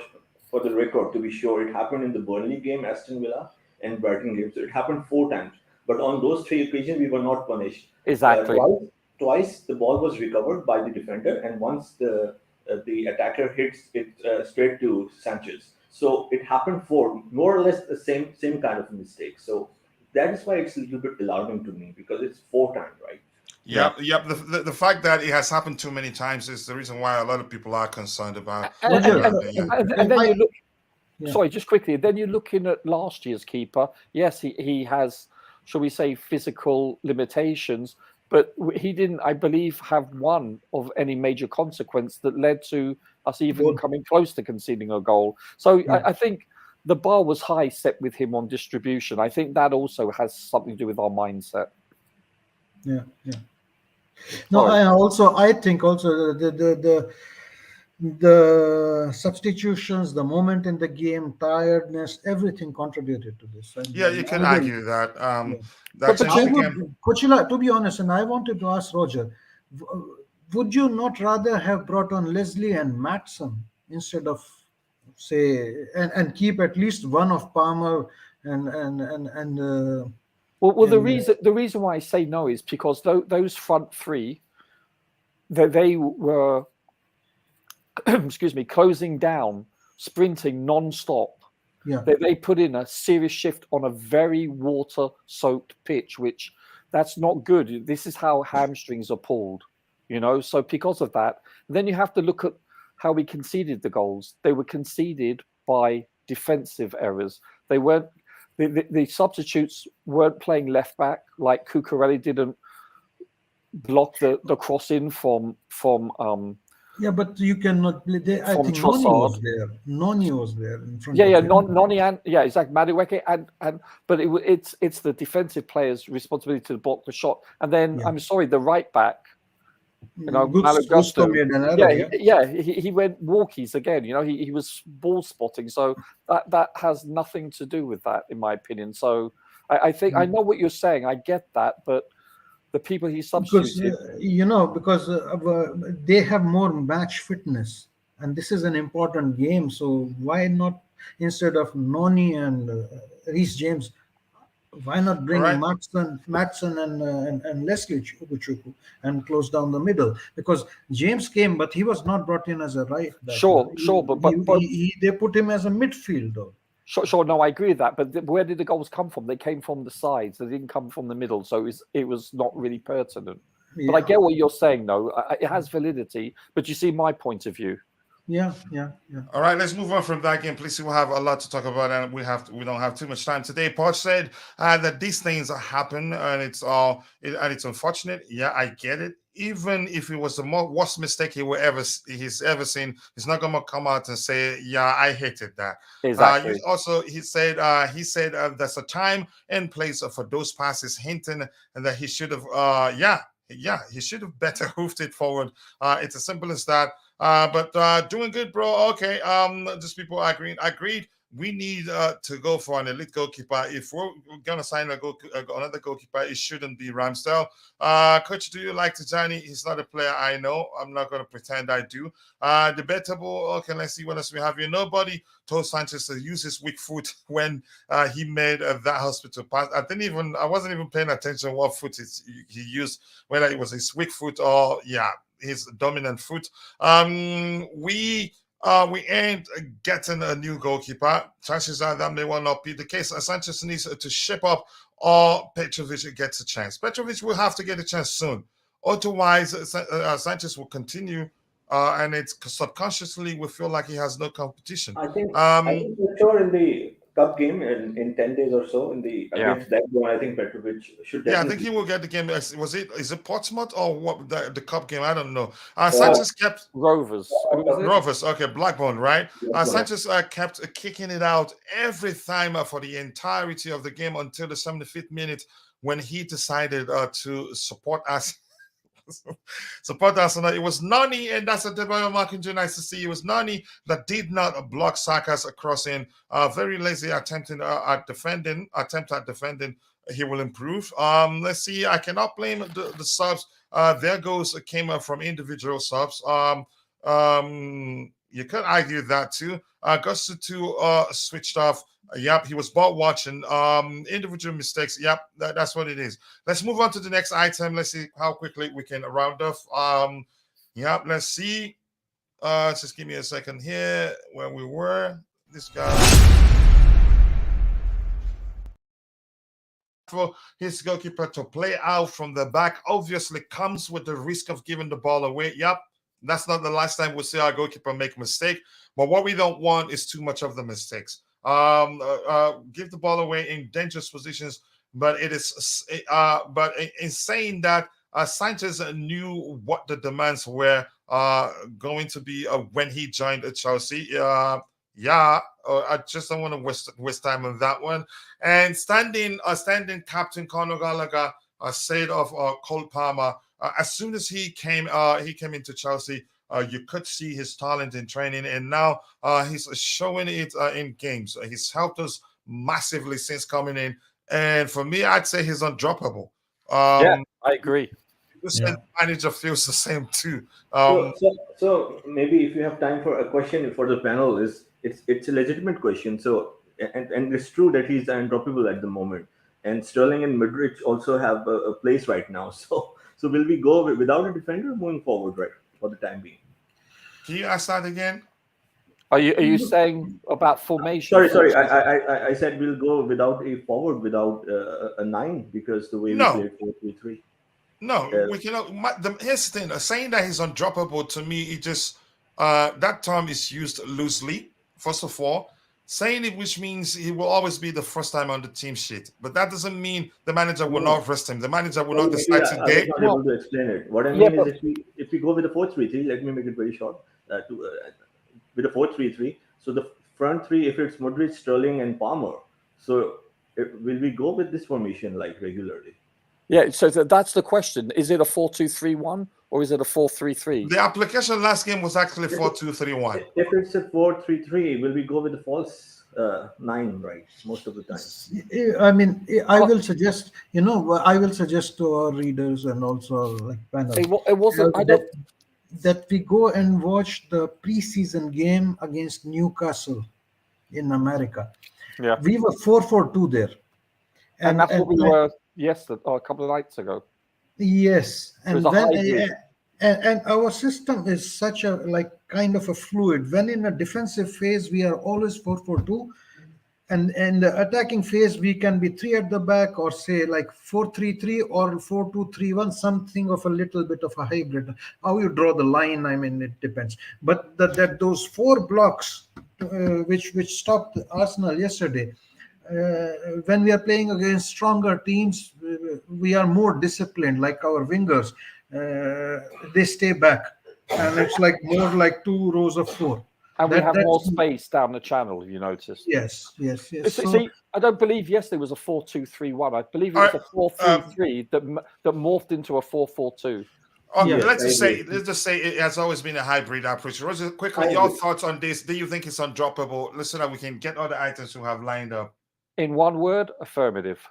the record to be sure. It happened in the Burnley game, Aston Villa, and Brighton game. So it happened 4 times. But on those 3 occasions, we were not punished. Exactly. Twice the ball was recovered by the defender, and once the attacker hits it straight to Sanchez. So it happened more or less the same kind of mistake. So that is why it's a little bit alarming to me because it's 4 times, right? Yep. The fact that it has happened too many times is the reason why a lot of people are concerned about. And then you look. Yeah. Sorry, just quickly. Then you're looking at last year's keeper. Yes, he has, shall we say, physical limitations, but he didn't, I believe, have one of any major consequence that led to us even coming close to conceding a goal. So I think the bar was high set with him on distribution. I think that also has something to do with our mindset. Yeah. No, I think also the substitutions, the moment in the game, tiredness, everything contributed to this. And Yeah, you can argue that. But Coachila, to be honest, and I wanted to ask Roger, would you not rather have brought on Leslie and Matson instead of, say, and keep at least one of Palmer and the reason why I say no is because those front three, they were excuse me, closing down, sprinting non-stop. Yeah. They put in a serious shift on a very water-soaked pitch, which that's not good. This is how hamstrings are pulled, So because of that, then you have to look at how we conceded the goals. They were conceded by defensive errors. They weren't. The substitutes weren't playing left back, like Cucurella didn't block the cross in from yeah, but you cannot play. I think Noni was there. Noni was there in front. Yeah, Noni and exactly. Madueke but it's the defensive player's responsibility to block the shot. And then I'm sorry, the right back, Gusto made an error. He went walkies again. He was ball spotting. So that has nothing to do with that, in my opinion. So I think I know what you're saying. I get that, but the people he substituted, because they have more match fitness, and this is an important game. So why not, instead of Noni and Reece James, why not bring Matson and Leslie Chuku and close down the middle? Because James came, but he was not brought in as a right back. Sure, but they put him as a midfielder. Sure, no, I agree with that. But where did the goals come from? They came from the sides. They didn't come from the middle. So it was not really pertinent. Yeah. But I get what you're saying, though. It has validity. But you see my point of view. Yeah. All right, let's move on from that game. Please, we'll have a lot to talk about, and we don't have too much time today. Poch said that these things happen, and it's unfortunate. Yeah, I get it. Even if it was the worst mistake he's ever seen, he's not gonna come out and say, "Yeah, I hated that." Exactly. He said there's a time and place for those passes, hinting and that he should have, he should have better hoofed it forward. It's as simple as that. But doing good, bro. Okay. Just people agreed. We need to go for an elite goalkeeper. If we're gonna sign another goalkeeper, it shouldn't be Ramsdale. Coach, do you like Tijani? He's not a player I know. I'm not gonna pretend I do. Debatable. Okay, let's see what else we have here. Nobody told Sanchez to use his weak foot when he made that hospital pass. I wasn't even paying attention what foot he used, whether it was his weak foot or his dominant foot. We ain't getting a new goalkeeper. Chances are that may well not be the case. Sanchez needs to shape up, or Petrovic gets a chance. Petrovic will have to get a chance soon. Otherwise, Sanchez will continue, and it's subconsciously we feel like he has no competition. I think for sure in the cup game in 10 days or so against that one, I think Petrovic should definitely. Yeah, I think he will get the game. Is it Portsmouth or what the cup game? I don't know. Sanchez kept Rovers. Okay, Blackburn, right? Sanchez kept kicking it out every time for the entirety of the game until the 75th minute when he decided to support us. Support Arsenal. It was Nani, and that's a Deborah Markinjo. Nice to see. It was Nani that did not block Saka's crossing. Very lazy attempt at defending. He will improve. Let's see. I cannot blame the subs. Their goals came from individual subs. You could argue that too. Gusto switched off. Yep, he was ball watching. Individual mistakes. Yep, that's what it is. Let's move on to the next item. Let's see how quickly we can round off. Yep, let's see. Just give me a second here where we were. This guy. For his goalkeeper to play out from the back obviously comes with the risk of giving the ball away. Yep, that's not the last time we'll see our goalkeeper make a mistake. But what we don't want is too much of the mistakes. Give the ball away in dangerous positions, but in saying that, Sanchez knew what the demands were going to be when he joined Chelsea. I just don't want to waste time on that one. And standing captain Conor Gallagher said of Cole Palmer, as soon as he came into Chelsea, you could see his talent in training, and now he's showing it in games. He's helped us massively since coming in, and for me, I'd say he's undroppable. Yeah, I agree. The manager feels the same too. So maybe if you have time for a question for the panel, it's a legitimate question. So and it's true that he's undroppable at the moment, and Sterling and Madrid also have a place right now. So will we go without a defender moving forward, right, for the time being? Can you ask that again? Are you saying about formation? Sorry. I said we'll go without a forward, without a 9, because the way we played 4-3-3. No, we cannot. Here's the thing: saying that he's undroppable, to me, it just that term is used loosely. First of all, saying it, which means he will always be the first time on the team sheet, but that doesn't mean the manager will not rest him. The manager will not decide today. I'm not able to explain it. What I mean is, if we go with the 4-3-3, let me make it very short. With a 4-3-3, so the front three, if it's Modric, Sterling, and Palmer, so will we go with this formation like regularly? Yeah, so that's the question. Is it a 4-2-3-1 or is it a 4-3-3? The application last game was actually 4-2-3-1. If it's a 4-3-3, will we go with the false 9, right? Most of the time. I mean, I will suggest, I will suggest to our readers and also like panel. It wasn't. That we go and watch the preseason game against Newcastle in America. Yeah, we were 4-4-2 there, and that's what we were yesterday or a couple of nights ago. Yes, and and our system is such a kind of a fluid. When in a defensive phase, we are always 4-4-2. And in the attacking phase, we can be 3 at the back, or say like 4-3-3 or 4-2-3-1, something of a little bit of a hybrid. How you draw the line, I mean, it depends. But that those 4 blocks, which stopped Arsenal yesterday, when we are playing against stronger teams, we are more disciplined. Like our wingers, they stay back, and it's like more like 2 rows of 4. And we have more space down the channel, you noticed. Yes. See, I don't believe yesterday was a 4-2-3-1. I believe it was a 4-3-3 that morphed into a 4-4-2. Let's just say it has always been a hybrid approach. Roger, quickly, your thoughts on this? Do you think it's undroppable? Listen, that we can get other items who have lined up. In one word, affirmative.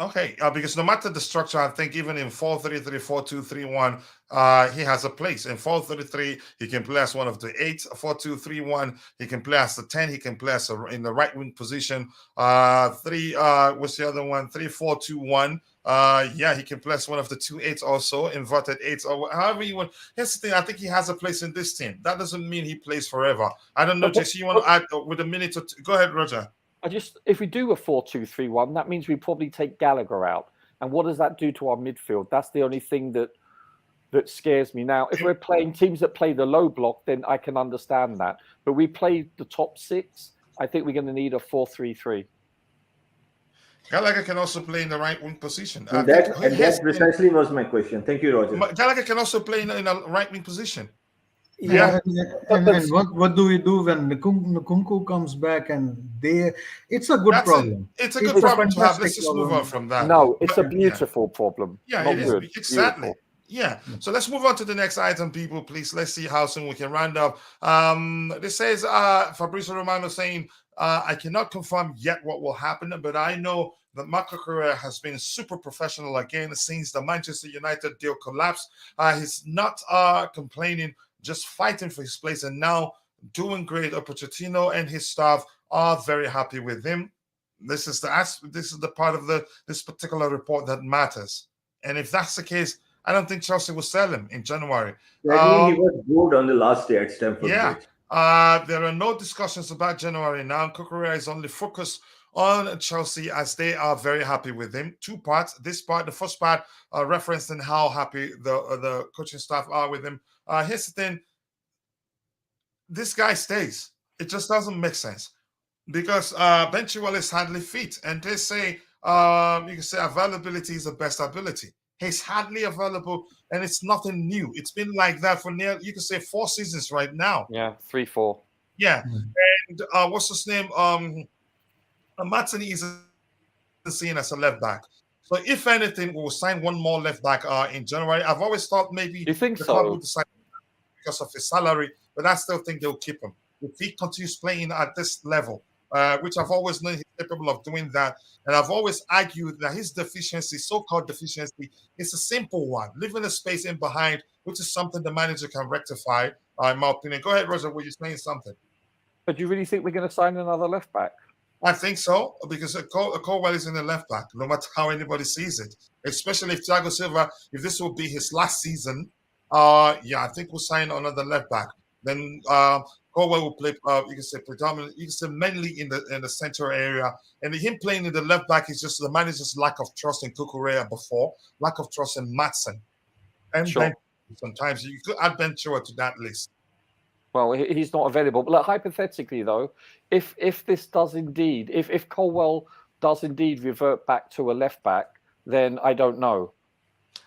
Okay, because no matter the structure, I think even in 4-3-3, 4-2-3-1, he has a place. In 4-3-3, he can play as one of the 8. 4-2-3-1, he can play as the 10. He can play as in the right wing position. What's the other one? 3-4-2-1. He can play as one of the 2 8s also, inverted 8s, or however you want. Here's the thing: I think he has a place in this team. That doesn't mean he plays forever. I don't know, JC, you want to add with a minute or two? Go ahead, Roger. If we do a 4-2-3-1, that means we probably take Gallagher out. And what does that do to our midfield? That's the only thing that scares me. Now, if we're playing teams that play the low block, then I can understand that. But we play the top 6. I think we're going to need a 4-3-3. Gallagher can also play in the right wing position. That precisely was my question. Thank you, Roger. Gallagher can also play in a right wing position. Yeah, and what do we do when Nkunku comes back? And it's a good problem. It's a good problem to have. Let's just move on from that. No, it's a beautiful problem. Yeah, it is. Exactly. Beautiful. Yeah. So let's move on to the next item, people. Please, let's see how soon we can round up. This says Fabrizio Romano saying, I cannot confirm yet what will happen, but I know that Marc Cucurella has been super professional again since the Manchester United deal collapsed. He's not complaining, just fighting for his place, and now doing great. Pochettino and his staff are very happy with him. This is the part of this particular report that matters. And if that's the case, I don't think Chelsea will sell him in January. He was good on the last day at Stamford Bridge. There are no discussions about January now. Cucurella is only focused on Chelsea as they are very happy with him. 2 parts. This part, the first part, referencing how happy the coaching staff are with him. Here's the thing. This guy stays. It just doesn't make sense because Ben Chilwell is hardly fit, and they say you can say availability is the best ability. He's hardly available, and it's nothing new. It's been like that for you can say 4 seasons right now. Yeah, 3-4. Yeah, and what's his name? Matson is seen as a left back. So if anything, we will sign one more left back in January. I've always thought maybe You think the club will so? decide because of his salary, but I still think they'll keep him if he continues playing at this level, which I've always known he's capable of doing that. And I've always argued that his deficiency, so-called deficiency, is a simple one, leaving a space in behind, which is something the manager can rectify, in my opinion. Go ahead, Roger, were you saying something? But do you really think we're going to sign another left back? I think so, because Colwell is in the left back, no matter how anybody sees it. Especially if Thiago Silva, if this will be his last season, I think we'll sign another left back. Then Colwell will play, you can say predominantly, you can say mainly in the center area. And him playing in the left back is just the manager's lack of trust in Cucurella before, lack of trust in Matson. And then sometimes you could add Ben Chua to that list. Well, he's not available. But look, hypothetically, though, if this does indeed, if Colwell does indeed revert back to a left back, then I don't know.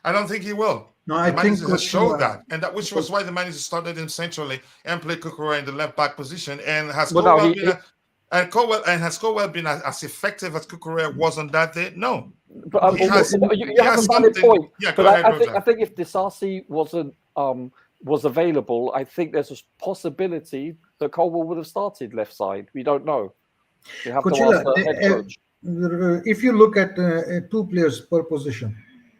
I don't think he will. No, I think Coachila showed that, and that which was why the manager started him centrally and played Cucurella in the left back position. And has Colwell been as effective as Cucurella was on that day? No. But you have a valid point. Yeah, but I think if Disasi was available, I think there's a possibility that Colwell would have started left side. We don't know. You have Coachila, to ask the head coach. If you look at 2 players per position,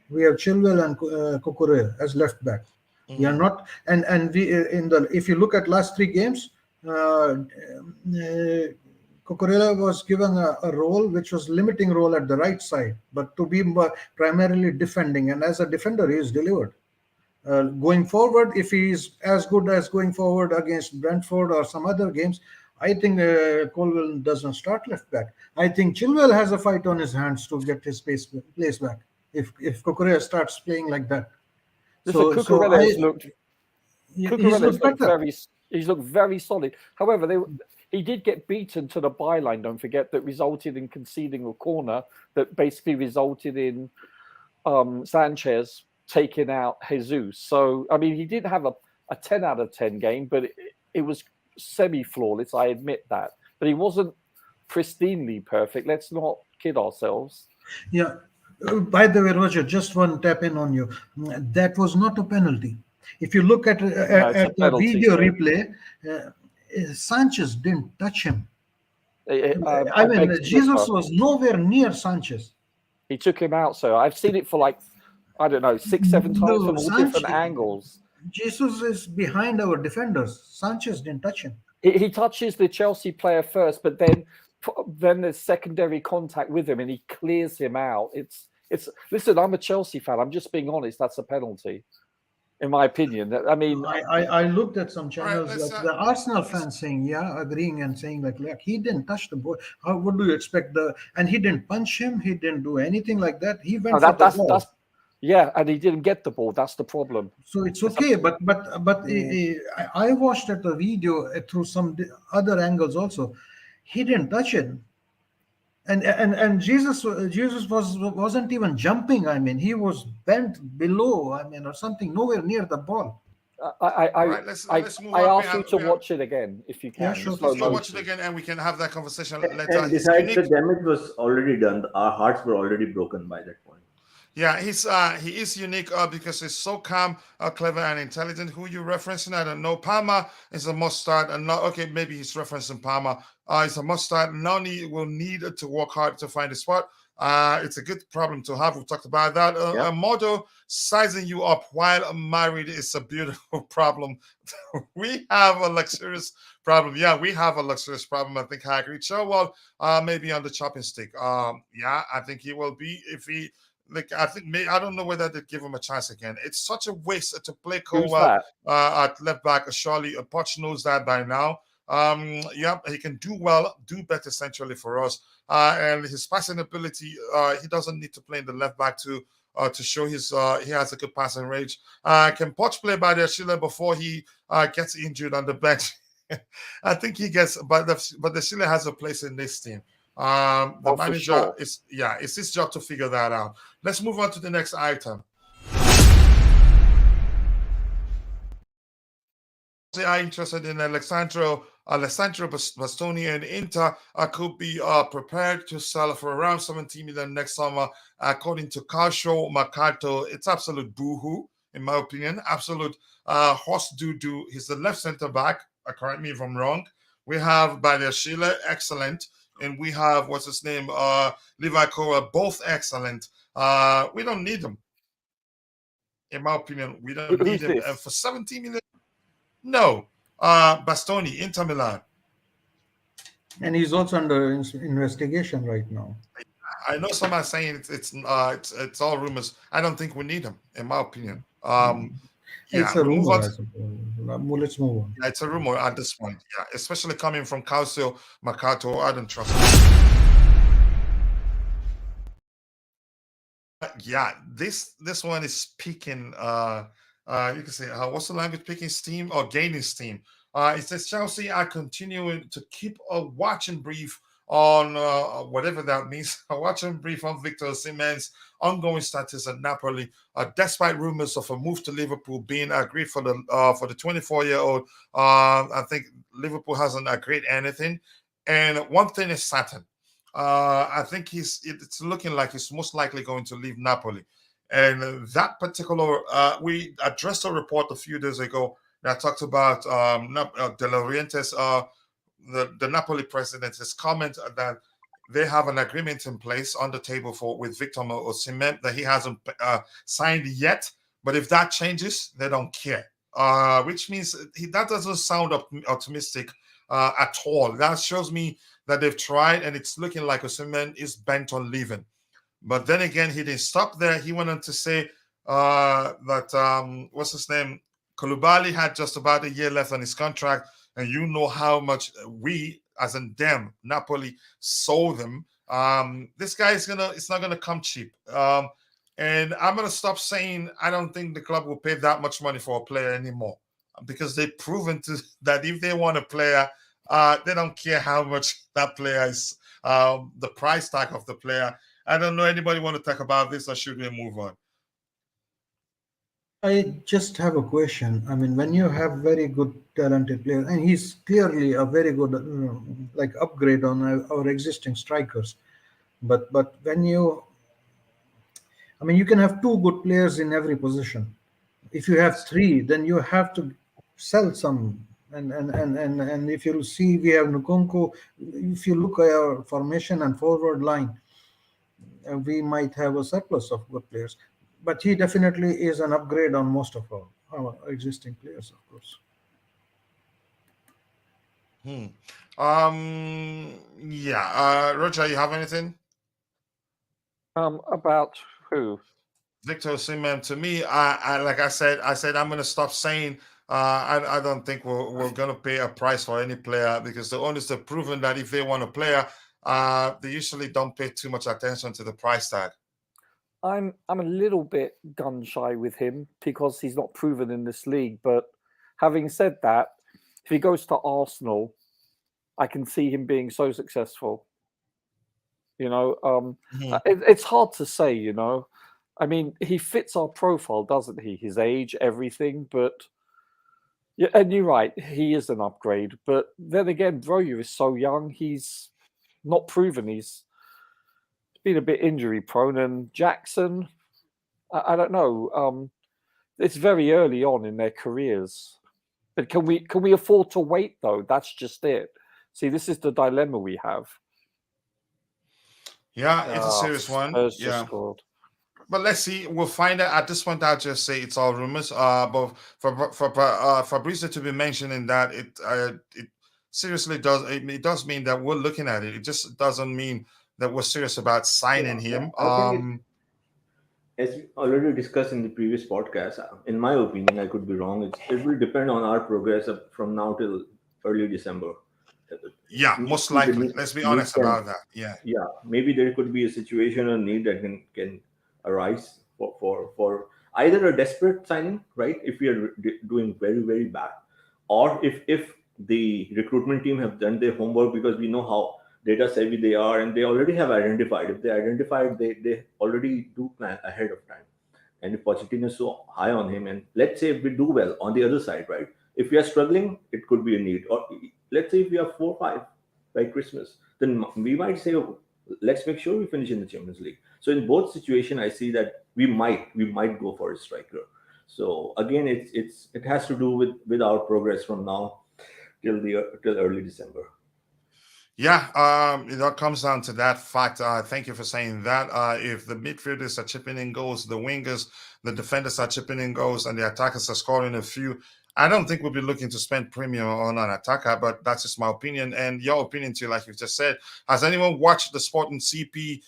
we have Chilwell and Cucurella as left back. We are not, and we if you look at last 3 games, Cucurella was given a role which was limiting role at the right side, but to be primarily defending, and as a defender, he is delivered. Going forward, if he is as good as going forward against Brentford or some other games, I think Colwell doesn't start left back. I think Chilwell has a fight on his hands to get his place back if Cucurella starts playing like that. Cucurella looked very solid. However, he did get beaten to the byline, don't forget, that resulted in conceding a corner that basically resulted in Sanchez taking out Jesus. So, I mean, he did have a 10 out of 10 game, but it was semi-flawless, I admit that. But he wasn't pristinely perfect. Let's not kid ourselves. Yeah. By the way, Roger, just one tap in on you. That was not a penalty. If you look at the video replay, Sanchez didn't touch him. Jesus was nowhere near Sanchez. He took him out, so I've seen it for 6, 7 times from all different angles. Jesus is behind our defenders. Sanchez didn't touch him. He touches the Chelsea player first, but then there's secondary contact with him, and he clears him out. Listen, I'm a Chelsea fan. I'm just being honest. That's a penalty, in my opinion. I mean, I looked at some channels the Arsenal fans saying, agreeing and saying like he didn't touch the ball. What do you expect? And he didn't punch him. He didn't do anything like that. He went for the ball. And he didn't get the ball. That's the problem. So it's okay, but I watched at the video through some other angles also. He didn't touch it, and Jesus wasn't even jumping. I mean, he was bent below. I mean, or something, nowhere near the ball. Let's move on. I ask you to watch it again if you can. Yeah, sure. Let's go watch it again, and we can have that conversation later. And besides, the damage was already done. Our hearts were already broken by that point. Yeah, he is unique because he's so calm, clever, and intelligent. Who you referencing? I don't know. Palmer is a must-start. Okay, maybe he's referencing Palmer. It's a must-start. Noni will need to work hard to find a spot. It's a good problem to have. We've talked about that. A model sizing you up while married is a beautiful problem. We have a luxurious problem. Yeah, we have a luxurious problem. I think I agree. Chilwell, maybe on the chopping stick. I think he will be if he. I don't know whether they'd give him a chance again. It's such a waste to play Colwell at left back. Surely Poch knows that by now. He can do better centrally for us. And his passing ability, he doesn't need to play in the left back to show he has a good passing range. Can Poch play by the Sheila before he gets injured on the bench? I think he gets, but the Sheila has a place in this team. The manager it's his job to figure that out. Let's move on to the next item. are interested in Alessandro Bastoni, and Inter could be prepared to sell for around 70 million next summer, according to Calcio Mercato. It's absolute boohoo, in my opinion. Absolute horse doo-doo. He's the left centre back. Correct me if I'm wrong. We have Badiashile, excellent, and we have what's his name, Levi Cora, both excellent. We don't need them. In my opinion, we don't need Who's him. this? And for 70 million, no. Bastoni, Inter Milan. And he's also under investigation right now. I know some are saying it's all rumors. I don't think we need him, in my opinion. It's Yeah, a we move on. rumor, I suppose. Let's move on. Yeah, it's a rumor at this point. Yeah, especially coming from Calcio Mercato. I don't trust him. Yeah, this one is speaking. You can say, what's the language, picking steam or gaining steam? It says Chelsea are continuing to keep a watching brief on whatever that means. A watching brief on Victor Osimhen's ongoing status at Napoli, despite rumors of a move to Liverpool being agreed for the 24-year-old. I think Liverpool hasn't agreed anything. And one thing is certain. I think it's looking like he's most likely going to leave Napoli. And that particular, we addressed a report a few days ago that talked about De Laurentiis, the Napoli president, his comment that they have an agreement in place on the table with Victor Osimhen that he hasn't signed yet. But if that changes, they don't care. Which means that doesn't sound optimistic at all. That shows me that they've tried, and it's looking like Osimhen is bent on leaving. But then again, he didn't stop there. He went on to say that what's his name? Koulibaly had just about a year left on his contract, and you know how much we, as in them, Napoli, sold him. This guy it's not gonna come cheap. And I'm gonna stop saying I don't think the club will pay that much money for a player anymore, because they've proven that if they want a player, they don't care how much that player is, the price tag of the player. I don't know anybody want to talk about this, or should we move on? I just have a question. I mean, when you have very good, talented players, and he's clearly a very good, like upgrade on our existing strikers. But when I mean, you can have two good players in every position. If you have three, then you have to sell some. And if you see, we have Nkunku. If you look at our formation and forward line, we might have a surplus of good players. But he definitely is an upgrade on most of our existing players, of course. Yeah. Roger, you have anything? About who? Victor Osimhen. To me, I like I said I'm going to stop saying. I don't think we're going to pay a price for any player, because the owners have proven that if they want a player, they usually don't pay too much attention to the price tag. I'm a little bit gun shy with him because he's not proven in this league. But having said that, if he goes to Arsenal, I can see him being so successful. It's hard to say. I mean, he fits our profile, doesn't he? His age, everything. But yeah, and you're right, he is an upgrade. But then again, Broja is so young; he's not proven. He's been a bit injury prone, and Jackson, I don't know. It's very early on in their careers, but can we afford to wait though? That's just it. See, this is the dilemma we have. Yeah, it's a serious one. Yeah. But let's see. We'll find out. At this point, I'll just say it's all rumors. But for Fabrizio to be mentioning that, it seriously does. It does mean that we're looking at it. It just doesn't mean that we're serious about signing him. As we already discussed in the previous podcast, in my opinion, I could be wrong. It will depend on our progress from now till early December. Yeah, most likely. Let's be honest about that. Yeah. Yeah, maybe there could be a situation or need that can arise for either a desperate signing, right? If we are doing very, very bad, or if the recruitment team have done their homework, because we know how data savvy they are, and they already have identified. If they identified, they already do plan ahead of time. And if Pochettino is so high on him, and let's say if we do well on the other side, right? If we are struggling, it could be a need. Or let's say if we have 4-5 by Christmas, then we might say, oh, let's make sure we finish in the Champions League. So in both situations, I see that we might go for a striker. So again, it has to do with our progress from now till early December. Yeah, it comes down to that fact. Thank you for saying that. If the midfielders are chipping in goals, the wingers, the defenders are chipping in goals, and the attackers are scoring a few, I don't think we'll be looking to spend premium on an attacker, but that's just my opinion. And your opinion too, like you just said. Has anyone watched the Sporting CP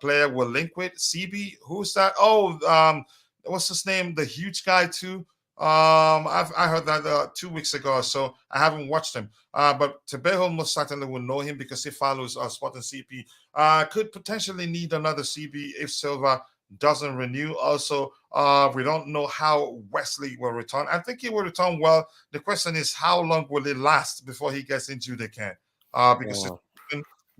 player will link with? CB? Who's that? Oh, what's his name? The huge guy too. I heard that 2 weeks ago or so. I haven't watched him. But Tebeho most certainly will know him because he follows Sporting CP. Could potentially need another CB if Silva doesn't renew. Also, we don't know how Wesley will return. I think he will return well. The question is, how long will it last before he gets injured again? Because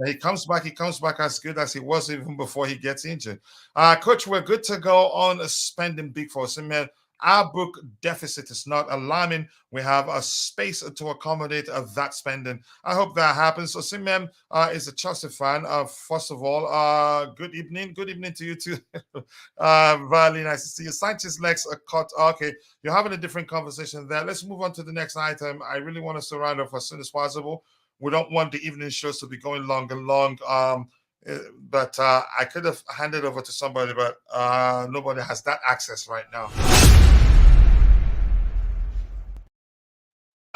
he comes back as good as he was even before he gets injured. Coach, we're good to go on spending big for Osimhen. Our book deficit is not alarming. We have a space to accommodate that spending. I hope that happens. Osimhen is a Chelsea fan. First of all, good evening. Good evening to you too. Very nice to see you. Sanchez legs are cut. Okay, you're having a different conversation there. Let's move on to the next item. I really want us to round off as soon as possible. We don't want the evening shows to be going long and long. But I could have handed over to somebody, but nobody has that access right now.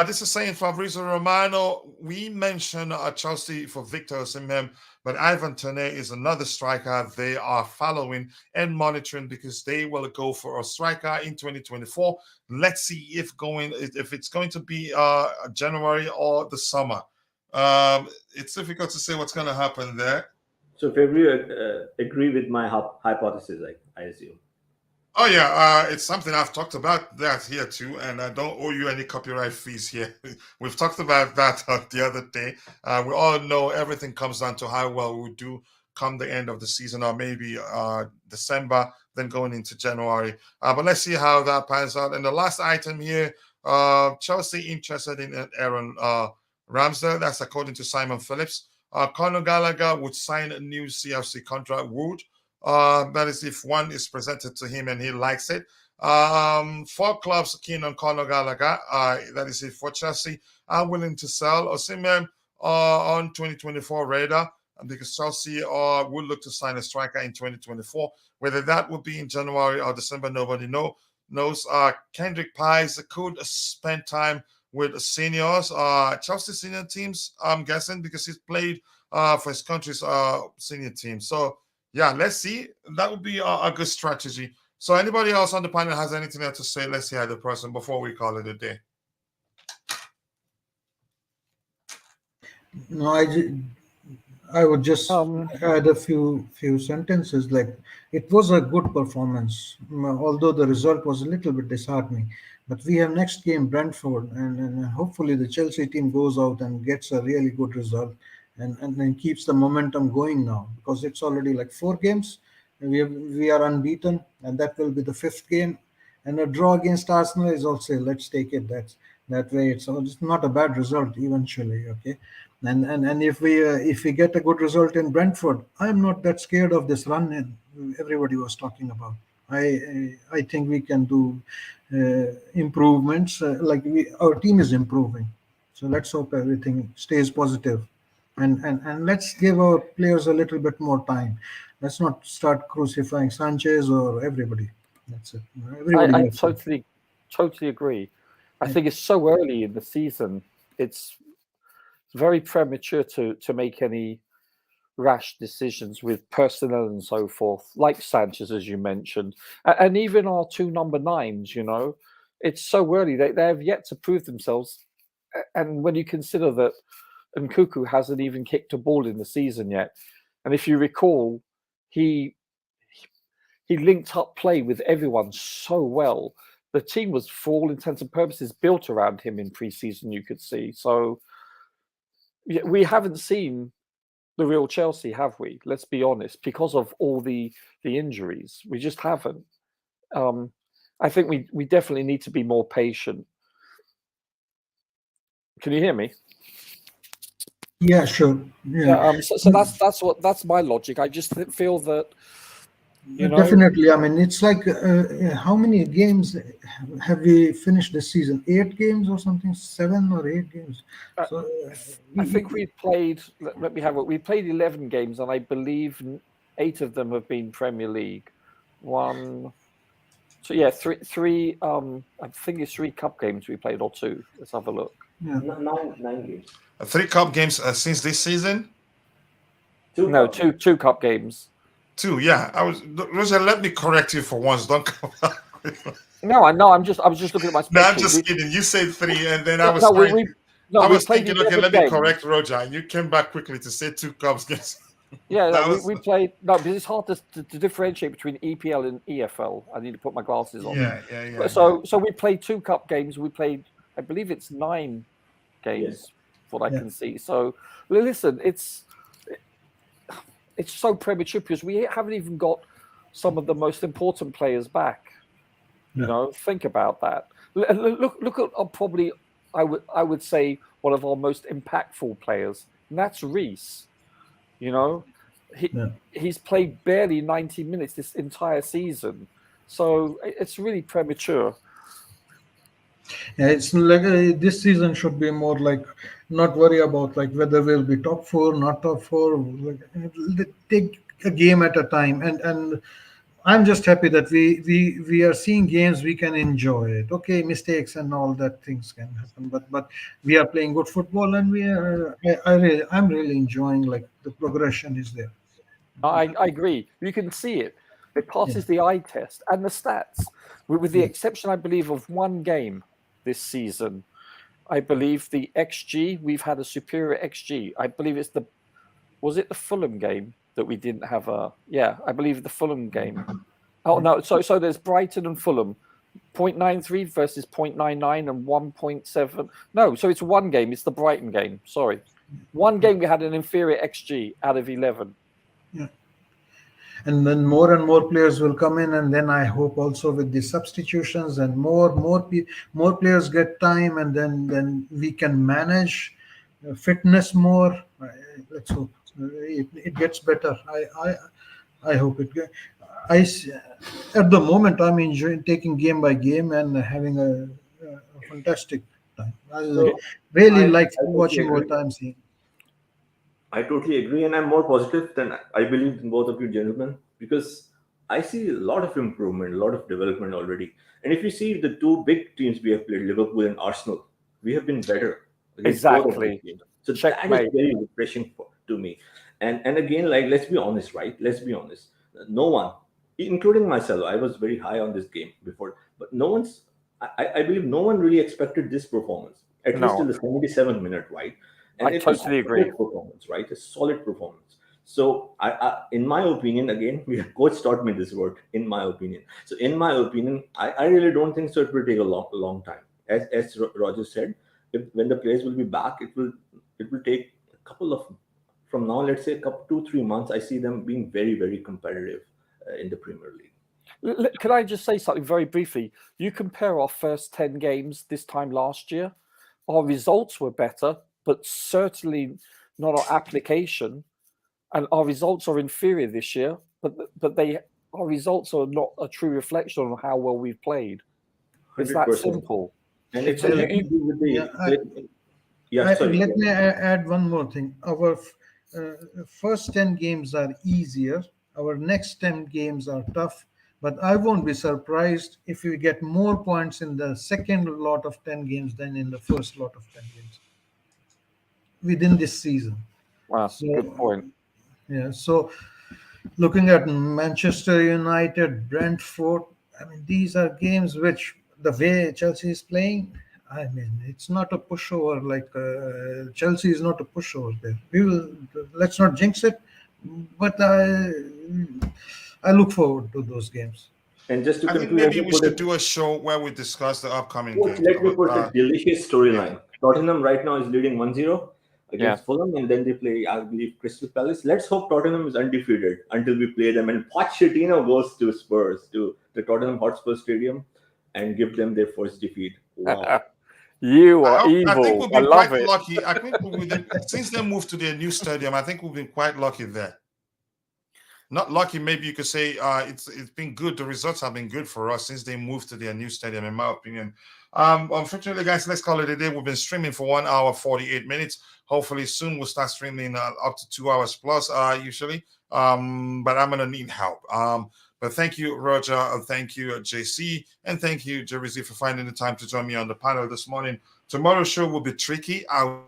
This is saying Fabrizio Romano. We mentioned Chelsea for Victor Osimhen, but Ivan Toney is another striker they are following and monitoring because they will go for a striker in 2024. Let's see if it's going to be January or the summer. It's difficult to say what's going to happen there. So Fabio, agree with my hypothesis, I assume. Oh yeah, it's something I've talked about that here too, and I don't owe you any copyright fees here. We've talked about that the other day. We all know everything comes down to how well we do come the end of the season, or maybe December, then going into January. But let's see how that pans out. And the last item here, Chelsea interested in Aaron Ramsdale. That's according to Simon Phillips. Conor Gallagher would sign a new CFC contract. That is if one is presented to him and he likes it. 4 clubs keen on Conor Gallagher. That is if for Chelsea are willing to sell Osimhen on 2024 radar, because Chelsea would look to sign a striker in 2024. Whether that would be in January or December, nobody knows. Kendrick Pies could spend time with seniors, Chelsea senior teams, I'm guessing, because he's played for his country's senior team. So, yeah, let's see. That would be a good strategy. So anybody else on the panel has anything else to say? Let's hear the person before we call it a day. No, I would just add a few sentences. Like, it was a good performance, although the result was a little bit disheartening. But we have next game Brentford, and hopefully the Chelsea team goes out and gets a really good result, and then keeps the momentum going now, because it's already like 4 games. We are unbeaten, and that will be the 5th game. And a draw against Arsenal is also, let's take it that way. It's not a bad result eventually. Okay. And if we get a good result in Brentford, I'm not that scared of this run everybody was talking about. I think we can do improvements. Our team is improving, so let's hope everything stays positive, and let's give our players a little bit more time. Let's not start crucifying Sanchez or everybody. That's it. I totally agree. I think it's so early in the season. It's very premature to make any rash decisions with personnel and so forth, like Sanchez, as you mentioned, and even our 2 number 9s. It's so early. They have yet to prove themselves. And when you consider that Nkuku hasn't even kicked a ball in the season yet, and if you recall, he linked up play with everyone so well. The team was, for all intents and purposes, built around him in pre-season, you could see. So we haven't seen the real Chelsea, have we? Let's be honest, because of all the injuries. We just haven't. I think we definitely need to be more patient. Can you hear me? Yeah, sure. Yeah, So that's my logic. I just feel that definitely. I mean, it's like how many games have we finished this season? 8 games or something? 7 or 8 games. Uh, So I think we played. Let me have it. We played 11 games, and I believe 8 of them have been Premier League. Three. I think it's 3 cup games we played, or 2. Let's have a look. yeah. Nine games. 3 cup games since this season. No, two cup games. 2, yeah. Roger, let me correct you for once. Don't come back. No, I know. I was just looking at my spreadsheet. No, I'm just kidding. You said 3, and then I was we played thinking, okay, 11 let me games. correct Roger, and you came back quickly to say 2 cups games. Yeah, we played. No, because it's hard to differentiate between EPL and EFL. I need to put my glasses on. Yeah. So we played 2 cup games. We played, I believe it's 9 games, what I can see. So listen, it's so premature because we haven't even got some of the most important players back. Think about that. Look at probably I would say one of our most impactful players, and that's Reece. He's played barely 90 minutes this entire season, so it's really premature. Yeah, it's like this season should be more like not worry about like whether we'll be top 4, not top 4. Like, take a game at a time, and I'm just happy that we are seeing games we can enjoy it. Okay, mistakes and all that things can happen, but we are playing good football, and I'm really enjoying like the progression is there. I agree. You can see it. It passes the eye test and the stats, with the exception, I believe, of one game this season. I believe the XG, we've had a superior XG. I believe was it the Fulham game that we didn't have I believe the Fulham game. Oh, no. So there's Brighton and Fulham, 0.93 versus 0.99 and 1.7. No, so it's one game. It's the Brighton game. Sorry. One game we had an inferior XG out of 11. Yeah. And then more and more players will come in, and then I hope also with the substitutions and more players get time, and then we can manage fitness more. Let's hope it gets better. I hope it. At the moment I'm enjoying taking game by game and having a fantastic time. I really like watching what I'm seeing. I totally agree, and I'm more positive than I believe in both of you gentlemen, because I see a lot of improvement, a lot of development already. And if you see the 2 big teams we have played, Liverpool and Arsenal, we have been better against both of these teams. So that is very refreshing to me. And again, like, let's be honest, right? Let's be honest. No one, including myself, I was very high on this game before, but I believe no one really expected this performance, at least in the 77th minute, right? And I totally agree. Performance, right? A solid performance. So, in my opinion, again, coach taught me this word. In my opinion, so in my opinion, I really don't think so. It will take a long time. As Roger said, when the players will be back, it will take a couple of from now. Let's say a couple 2-3 months. I see them being very very competitive in the Premier League. Can I just say something very briefly? You compare our first 10 games this time last year, our results were better, but certainly not our application. And our results are inferior this year, but our results are not a true reflection on how well we've played. It's 100%. That simple. And it's let me add one more thing. Our first 10 games are easier. Our next 10 games are tough. But I won't be surprised if we get more points in the second lot of 10 games than in the first lot of 10 games within this season. Wow, good point. Yeah, so looking at Manchester United, Brentford, I mean, these are games which the way Chelsea is playing, I mean, it's not a pushover. Like Chelsea is not a pushover there. Let's not jinx it, but I look forward to those games. And just to I think maybe we should do a show where we discuss the upcoming games. Let me put a delicious storyline. Tottenham right now is leading 1-0 against Fulham, and then they play, I believe, Crystal Palace. Let's hope Tottenham is undefeated until we play them, and Pochettino goes to Spurs, to the Tottenham Hotspur Stadium, and give them their first defeat. Wow. You are I think evil. we've I been love quite it. lucky. I think since they moved to their new stadium, I think we've been quite lucky there. Not lucky, maybe you could say it's been good. The results have been good for us since they moved to their new stadium, in my opinion. Unfortunately, guys, let's call it a day. We've been streaming for 1 hour 48 minutes. Hopefully, soon we'll start streaming up to 2 hours plus, usually. But I'm gonna need help. But thank you, Roger. Thank you, JC, and thank you, Jersey, for finding the time to join me on the panel this morning. Tomorrow's show will be tricky. I'll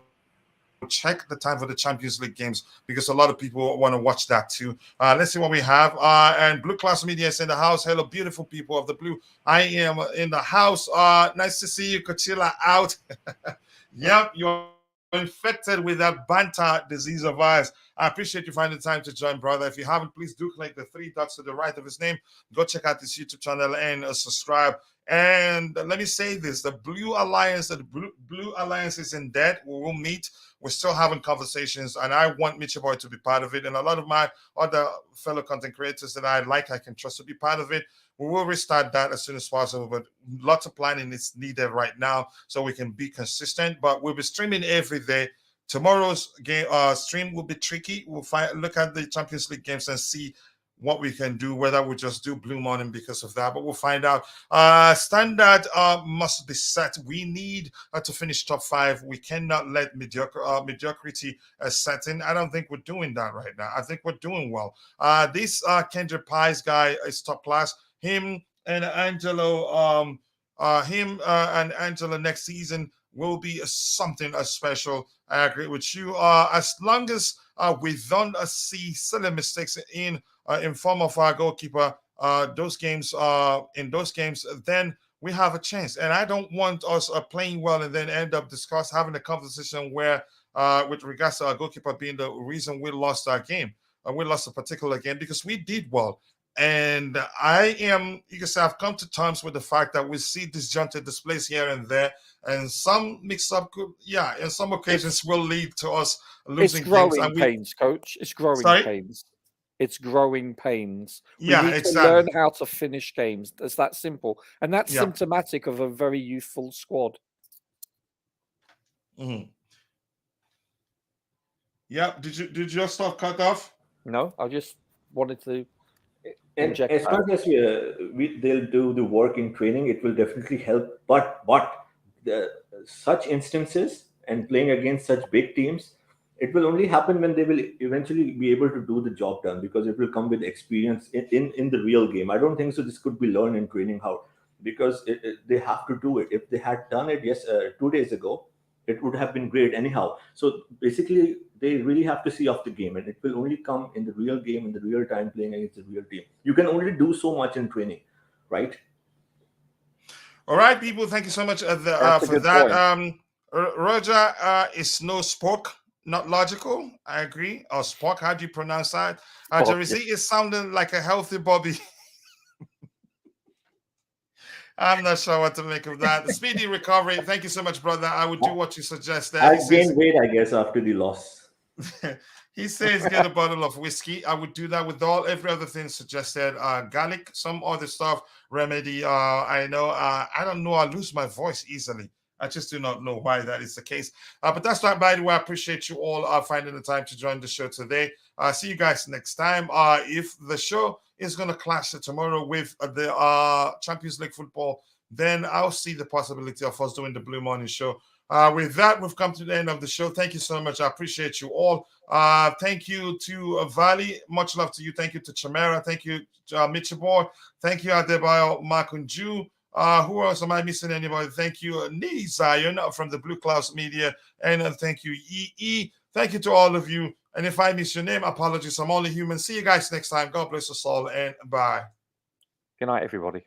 check the time for the Champions League games because a lot of people want to watch that too. Let's see what we have. And Blue Class Media is in the house. Hello, beautiful people of the blue. I am in the house. Nice to see you, Coachila, out. Yep, you're infected with that banter disease of ours. I appreciate you finding time to join, brother. If you haven't, please do click the 3 dots to the right of his name. Go check out this YouTube channel and subscribe. And let me say this: the Blue Alliance, Blue Alliance isn't dead. We will meet. We're still having conversations, and I want Mitchell Boy to be part of it. And a lot of my other fellow content creators that I can trust to be part of it. We will restart that as soon as possible, but lots of planning is needed right now so we can be consistent. But we'll be streaming every day. Tomorrow's game stream will be tricky. We'll look at the Champions League games and see what we can do, whether we just do Blue Morning because of that, but we'll find out. Standard must be set. We need to finish top 5. We cannot let mediocrity set in. I don't think we're doing that right now. I think we're doing well. This Kendra Pies guy is top class. Him and Angelo, next season will be something special. I agree with you. As long as we don't see silly mistakes in form of our goalkeeper, in those games, then we have a chance. And I don't want us playing well and then end up having a conversation where, with regards to our goalkeeper being the reason we lost our game, we lost a particular game because we did well. And you can say, I've come to terms with the fact that we see disjointed displays here and there, and some mix-up, in some occasions will lead to us losing games. It's growing pains, Coach. It's growing pains. It's growing pains. We need to learn how to finish games. It's that simple. And that's symptomatic of a very youthful squad. Mm-hmm. Yeah. Did your stuff cut off? No, I just wanted to inject as much as they'll do the work in training, it will definitely help. But such instances and playing against such big teams, it will only happen when they will eventually be able to do the job done, because it will come with experience in the real game. I don't think so this could be learned in training how, because they have to do it. If they had done it 2 days ago, it would have been great anyhow. So basically they really have to see off the game, and it will only come in the real game, in the real time, playing against the real team. You can only do so much in training, right? All right, people, thank you so much for that. Roger is no Spock. Not logical. I agree. Or Spock, how do you pronounce that? Jersey is sounding like a healthy Bobby. I'm not sure what to make of that. Speedy recovery. Thank you so much, brother. I would do what you suggest there. I gained weight, I guess, after the loss. He says get a bottle of whiskey. I would do that with every other thing suggested. Garlic, some other stuff, remedy. I know. I don't know. I lose my voice easily. I just do not know why that is the case. But that's right. By the way, I appreciate you all finding the time to join the show today. See you guys next time. If the show is going to clash tomorrow with the Champions League football, then I'll see the possibility of us doing the Blue Morning Show. With that, we've come to the end of the show. Thank you so much. I appreciate you all. Thank you to Vali. Much love to you. Thank you to Chamera. Thank you, Michibor. Thank you, Adebayo Makunju. Who else? Am I missing anybody? Thank you, Nee Zion from the Blue Clouds Media. And thank you, EE. Thank you to all of you. And if I miss your name, apologies. I'm only human. See you guys next time. God bless us all, and bye. Good night, everybody.